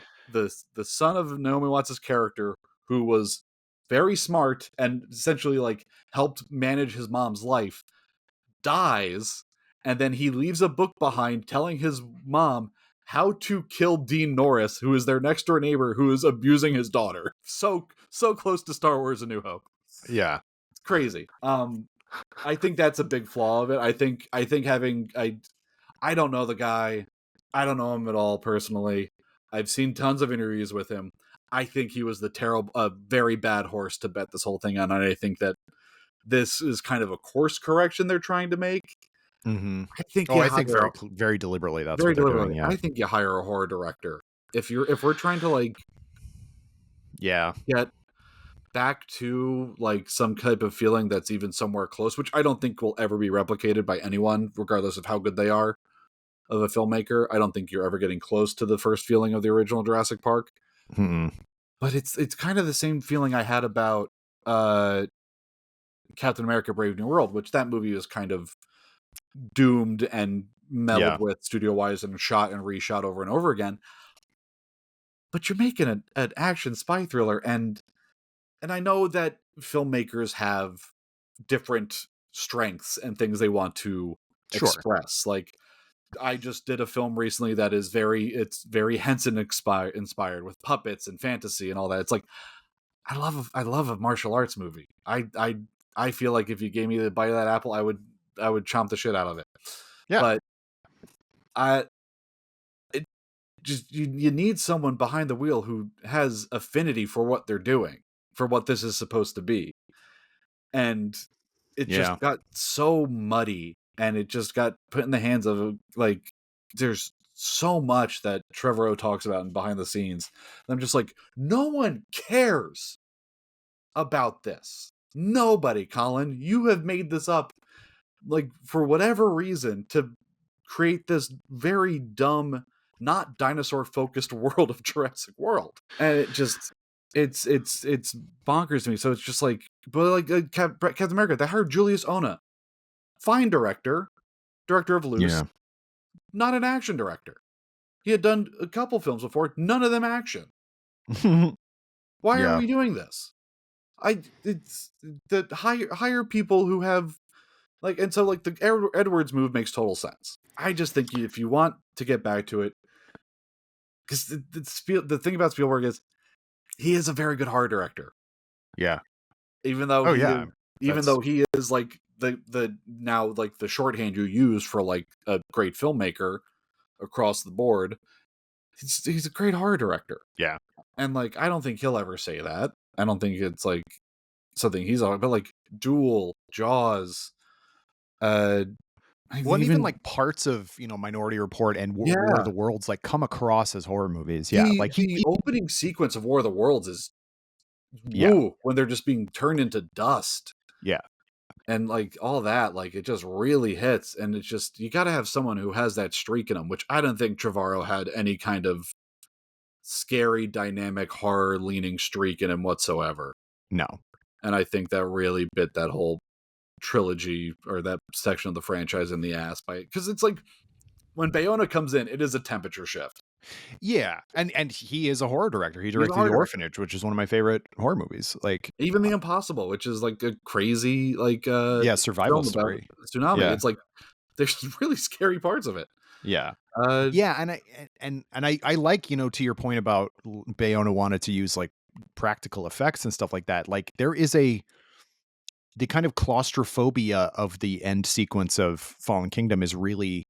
son of Naomi Watts' character, who was very smart and essentially like helped manage his mom's life, dies, and then he leaves a book behind telling his mom how to kill Dean Norris, who is their next door neighbor who is abusing his daughter. So close to Star Wars: A New Hope. Yeah. It's crazy. I think that's a big flaw of it. I think having I don't know the guy. I don't know him at all personally. I've seen tons of interviews with him. I think he was the terrible, very bad horse to bet this whole thing on. And I think that this is kind of a course correction they're trying to make. Mhm. I think Oh, you I think hire very deliberately that's very what they're doing, deliberately. yeah. I think you hire a horror director if we're trying to like Yeah. get back to like some type of feeling that's even somewhere close, which I don't think will ever be replicated by anyone, regardless of how good they are of a filmmaker. I don't think you're ever getting close to the first feeling of the original Jurassic Park. Mm-mm. But it's kind of the same feeling I had about uh Captain America Brave New World, which that movie is kind of doomed and meddled Yeah. with studio wise and shot and reshot over and over again. But you're making an action spy thriller, and I know that filmmakers have different strengths and things they want to Sure. express. Like, I just did a film recently that is very Henson inspired with puppets and fantasy and all that. It's like, I love a martial arts movie. I feel like if you gave me the bite of that apple, I would chomp the shit out of it. Yeah. But I it just you need someone behind the wheel who has affinity for what they're doing, for what this is supposed to be. And it Yeah. just got so muddy, and it just got put in the hands of like, there's so much that Trevorrow talks about in behind the scenes. And I'm just like, no one cares about this. Nobody, Colin. You have made this up, like, for whatever reason, to create this very dumb, not dinosaur focused world of Jurassic World. And it just it's bonkers to me. So it's just like, but like, Captain America, they hired Julius Ona, fine director of Loose, Yeah. not an action director. He had done a couple films before, none of them action. Why are Yeah. we doing this? it's the hire people who have like, and so like the Edwards move makes total sense. I just think if you want to get back to it, because the thing about Spielberg is he is a very good horror director, Yeah. even though Oh he is yeah. That's like the now like the shorthand you use for like a great filmmaker across the board. He's a great horror director, yeah. and like I don't think he'll ever say that. I don't think it's like something he's on, but like Duel, Jaws, uh, Well, and even even like parts of, Minority Report and War of yeah, the Worlds like come across as horror movies. Yeah. Like the opening sequence of War of the Worlds is yeah. woo when they're just being turned into dust Yeah. and like all that, like it just really hits, and it's just you got to have someone who has that streak in them, which I don't think Trevorrow had any kind of scary, dynamic, horror leaning streak in him whatsoever. No. And I think that really bit that whole trilogy or that section of the franchise in the ass by because it's like when Bayona comes in, it is a temperature shift. Yeah. And he is a horror director. He He's a directed horror The director. Orphanage, which is one of my favorite horror movies. Like Even The Impossible, which is like a crazy like yeah, survival film about story. tsunami. Yeah. It's like there's really scary parts of it. Yeah. Uh Yeah, and I like, to your point about Bayona wanted to use like practical effects and stuff like that. Like there is the kind of claustrophobia of the end sequence of Fallen Kingdom is really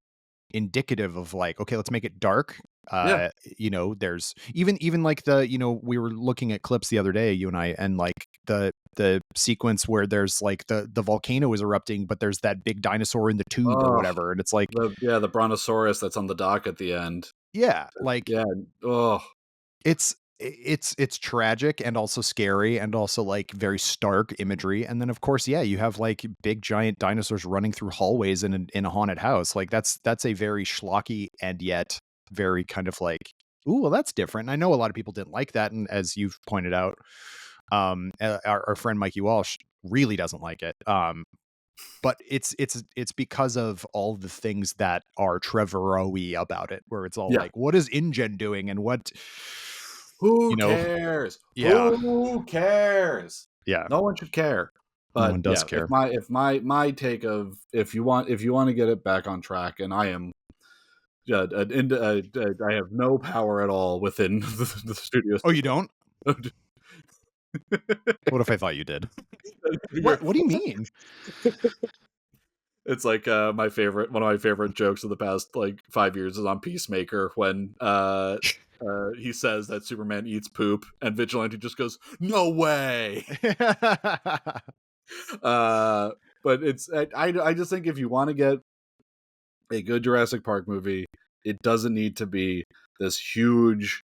indicative of like, okay, let's make it dark. yeah. There's even like we were looking at clips the other day, you and I, and like the sequence where there's like the volcano is erupting, but there's that big dinosaur in the tube or Oh, whatever. And it's like, the brontosaurus that's on the dock at the end. yeah, like Yeah. Oh, it's tragic and also scary and also like very stark imagery. And then of course, yeah, you have like big giant dinosaurs running through hallways in a haunted house. Like that's a very schlocky and yet very kind of like, ooh, well, that's different. And I know a lot of people didn't like that, and as you've pointed out, our friend Mikey Walsh really doesn't like it. But it's because of all the things that are Trevorrow-y about it, where it's all yeah. like, what is InGen doing and what, you Who know, cares? yeah, Who cares? yeah, No one should care. no But one does yeah, care. if my take of if you want to get it back on track, and I am I have no power at all within the studio Oh, you don't? system. What if I thought you did? What do you mean? It's like one of my favorite jokes of the past like 5 years is on Peacemaker when he says that Superman eats poop and Vigilante just goes, "No way." Uh, but I just think if you want to get a good Jurassic Park movie, it doesn't need to be this huge.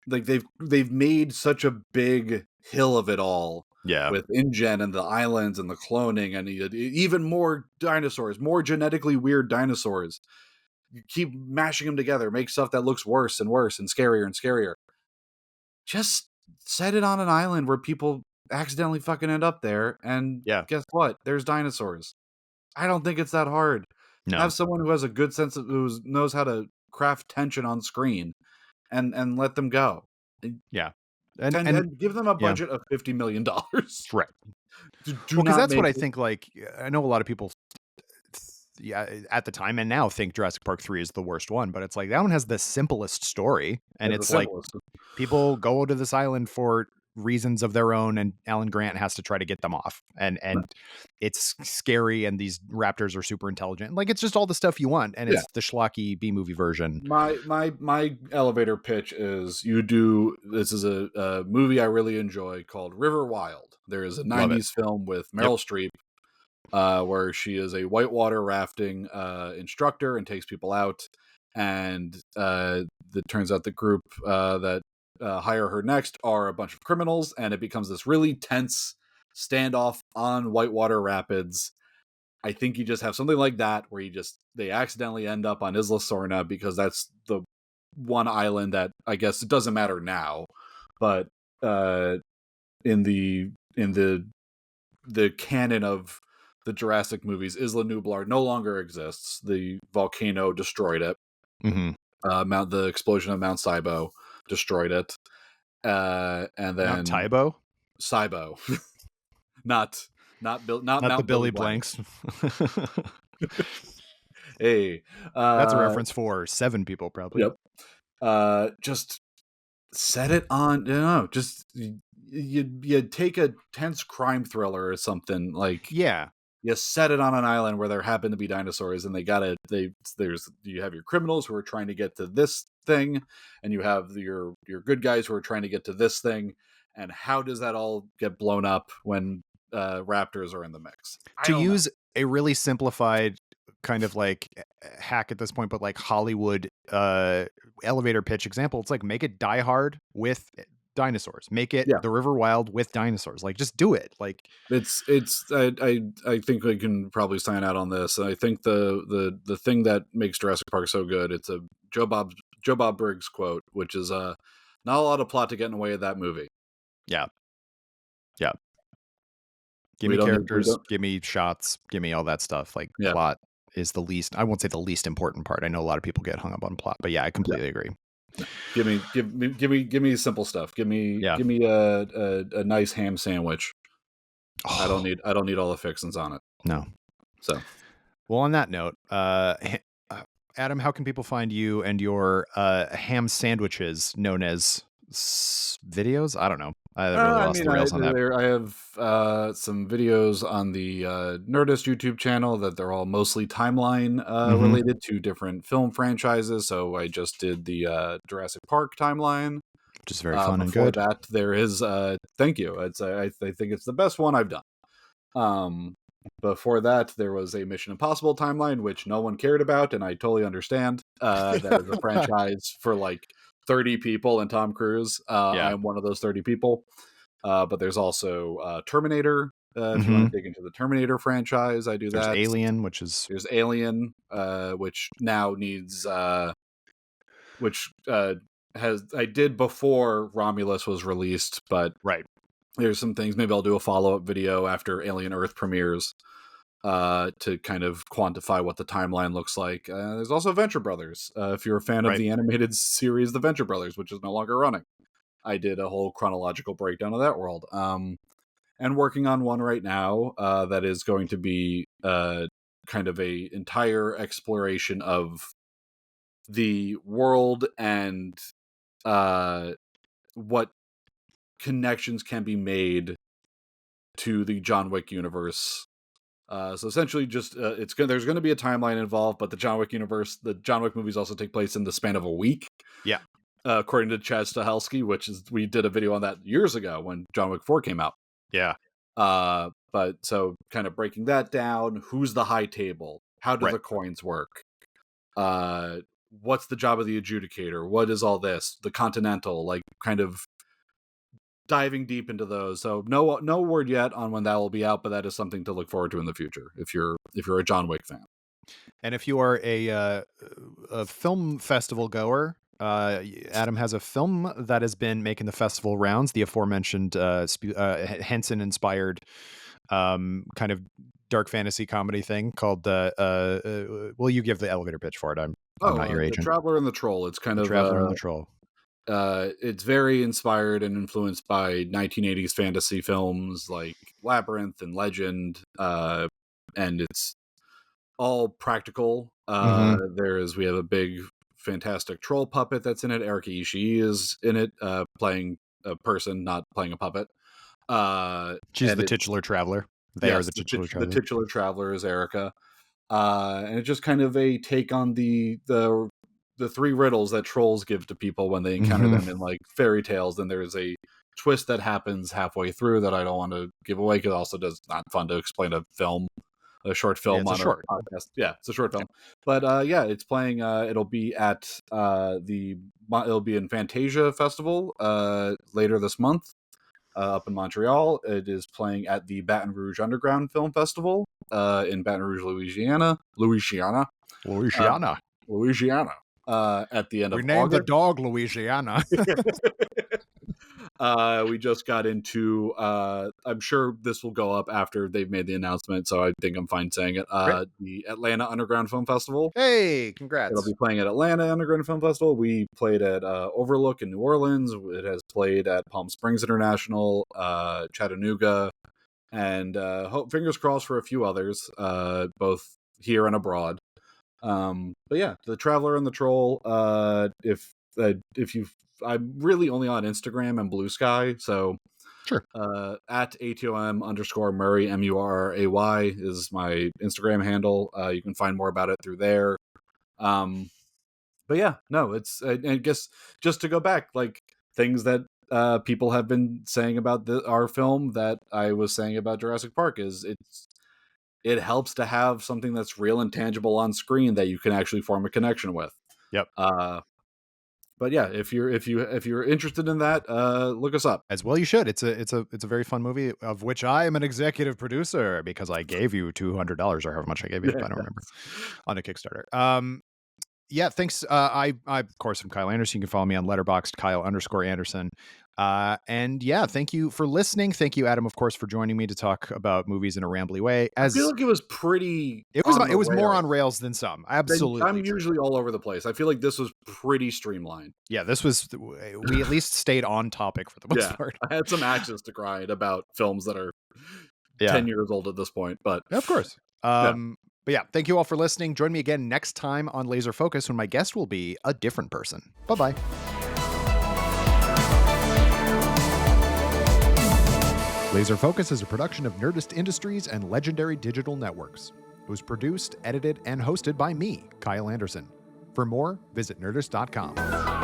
Like they've made such a big hill of it all Yeah, with InGen and the islands and the cloning and even more dinosaurs, more genetically weird dinosaurs. You keep mashing them together, make stuff that looks worse and worse and scarier and scarier. Just set it on an island where people accidentally fucking end up there, and yeah, guess what? There's dinosaurs. I don't think it's that hard. no, Have someone who has a good sense of who knows how to craft tension on screen, and let them go. And yeah, and and give them a yeah, budget of $50 million. right. Do Well, because not that's what make I it think. Like, I know a lot of people, yeah, at the time and now think Jurassic Park 3 is the worst one, but it's like that one has the simplest story, and as the it's like simplest. people go to this island for reasons of their own, and Alan Grant has to try to get them off, and it's scary, and these raptors are super intelligent. Like it's just all the stuff you want, and Yeah. it's the schlocky B movie version. My elevator pitch is you do this is a movie I really enjoy called River Wild. There is a Love it. 90s film with Yep. Meryl Streep where she is a whitewater rafting instructor and takes people out. And it turns out the group that hire her next are a bunch of criminals, and it becomes this really tense standoff on whitewater rapids. I think you just have something like that where they accidentally end up on Isla Sorna because that's the one island that I guess it doesn't matter now, but in the canon of the Jurassic movies, Isla Nublar no longer exists. The volcano destroyed it. Mm-hmm. The explosion of Mount Sibo destroyed it. And Mount then Taibo. Cybo, not not Not the Mount Billy Billy Blanks. Blanks. Hey, That's a uh, reference for 7 people, probably. yep. Just set it on. You know, just you take a tense crime thriller or something like. Yeah. You set it on an island where there happen to be dinosaurs, and you have your criminals who are trying to get to this thing, and you have your good guys who are trying to get to this thing, and how does that all get blown up when raptors are in the mix? I To don't know. use a really simplified kind of like hack at this point, but like Hollywood elevator pitch example, it's like make it Die Hard with dinosaurs. Make it Yeah, The River Wild with dinosaurs. Like just do it. Like it's I think we can probably sign out on this. I think the thing that makes Jurassic Park so good, it's a Joe Bob Briggs quote, which is not a lot of plot to get in the way of that movie. yeah. Yeah. Give We me don't need we characters, don't give me shots, give me all that stuff. Like yeah. plot is the least, I won't say the least important part. I know a lot of people get hung up on plot, but yeah, I completely agree. No. Give me simple stuff. Yeah. Give me a nice ham sandwich. Oh, I don't need all the fixings on it. no. So Well, on that note, Adam, how can people find you and your ham sandwiches known as videos? I don't know. I really I lost mean the rails on that. I have some videos on the Nerdist YouTube channel that they're all mostly timeline Hmm. related to different film franchises. So I just did the Jurassic Park timeline. Which is very fun and Before good. that, there is thank you. I think it's the best one I've done. Um, Before that, there was a Mission Impossible timeline, which no one cared about, and I totally understand. That is a franchise for like 30 people and Tom Cruise. I Yeah. am one of those 30 people. But there's also Terminator. If you Hmm. want to dig into the Terminator franchise, I do There's that. Alien, which is There's Alien, which now needs, which has I did before Romulus was released, but right. there's some things. Maybe I'll do a follow up video after Alien Earth premieres to kind of quantify what the timeline looks like. There's also Venture Brothers. If you're a fan of Right. the animated series The Venture Brothers, which is no longer running, I did a whole chronological breakdown of that world. And working on one right now that is going to be kind of a entire exploration of the world and what connections can be made to the John Wick universe. So essentially, just there's going to be a timeline involved, but the John Wick universe, the John Wick movies also take place in the span of a week, Yeah. according to Chad Stahelski, which is we did a video on that years ago when John Wick 4 came out. Yeah. But so kind of breaking that down, who's the high table? How do Right. the coins work? What's the job of the adjudicator? What is all this? The Continental, like kind of diving deep into those. So no word yet on when that will be out, but that is something to look forward to in the future if you're a John Wick fan. And if you are a film festival goer, Adam has a film that has been making the festival rounds. The aforementioned Henson inspired kind of dark fantasy comedy thing called well, you give the elevator pitch for it. I'm not your The agent. Traveler and the Troll. It's kind The of Traveler and the Troll. it's very inspired and influenced by 1980s fantasy films like Labyrinth and Legend, and it's all practical. Hmm. We have a big, fantastic troll puppet that's in it. Erika Ishii is in it, playing a person, not playing a puppet. She's And the it's titular traveler. They are yes, the titular the traveler. titular traveler is Erika, and it's just kind of a take on the three riddles that trolls give to people when they encounter Hmm. them in like fairy tales. Then there's a twist that happens halfway through that I don't want to give away because it also does not fun to explain a short Yeah, film it's a on a short. podcast. Yeah, it's a short film. But yeah, it's playing it'll be at it'll be in Fantasia Festival later this month up in Montreal. It is playing at the Baton Rouge Underground Film Festival in Baton Rouge, uh, Louisiana. Louisiana at the end We of named the August. dog Louisiana. We just got into I'm sure this will go up after they've made the announcement, so I think I'm fine saying it. Great. The Atlanta Underground Film Festival. Hey, It'll congrats. be playing at Atlanta Underground Film Festival. We played at Overlook in New Orleans. It has played at Palm Springs International, Chattanooga, and fingers crossed for a few others, both here and abroad. But yeah, The Traveler and the Troll. If you, I'm really only on Instagram and Blue Sky, so Sure. at ATOM_Murray MURRAY is my Instagram handle. You can find more about it through there. But yeah, no, it's I guess just to go back, like things that people have been saying about our film that I was saying about Jurassic Park is it helps to have something that's real and tangible on screen that you can actually form a connection with. Yep. But yeah, if you're interested in that, look us up. As well you should. It's a very fun movie of which I am an executive producer because I gave you $200 or however much I gave you. I don't remember on a Kickstarter. Yeah, thanks. I of course am Kyle Anderson. You can follow me on Letterboxd, Kyle_Anderson. And yeah, thank you for listening. Thank you, Adam, of course, for joining me to talk about movies in a rambly way. I feel like it was pretty. It was more on rails than some. Absolutely. I'm usually all over the place. I feel like this was pretty streamlined. Yeah, this was. We at least stayed on topic for the most part. I had some axes to grind about films that are 10 years old at this point, but of course. But yeah, thank you all for listening. Join me again next time on Laser Focus when my guest will be a different person. Bye-bye. Laser Focus is a production of Nerdist Industries and Legendary Digital Networks. It was produced, edited, and hosted by me, Kyle Anderson. For more, visit Nerdist.com.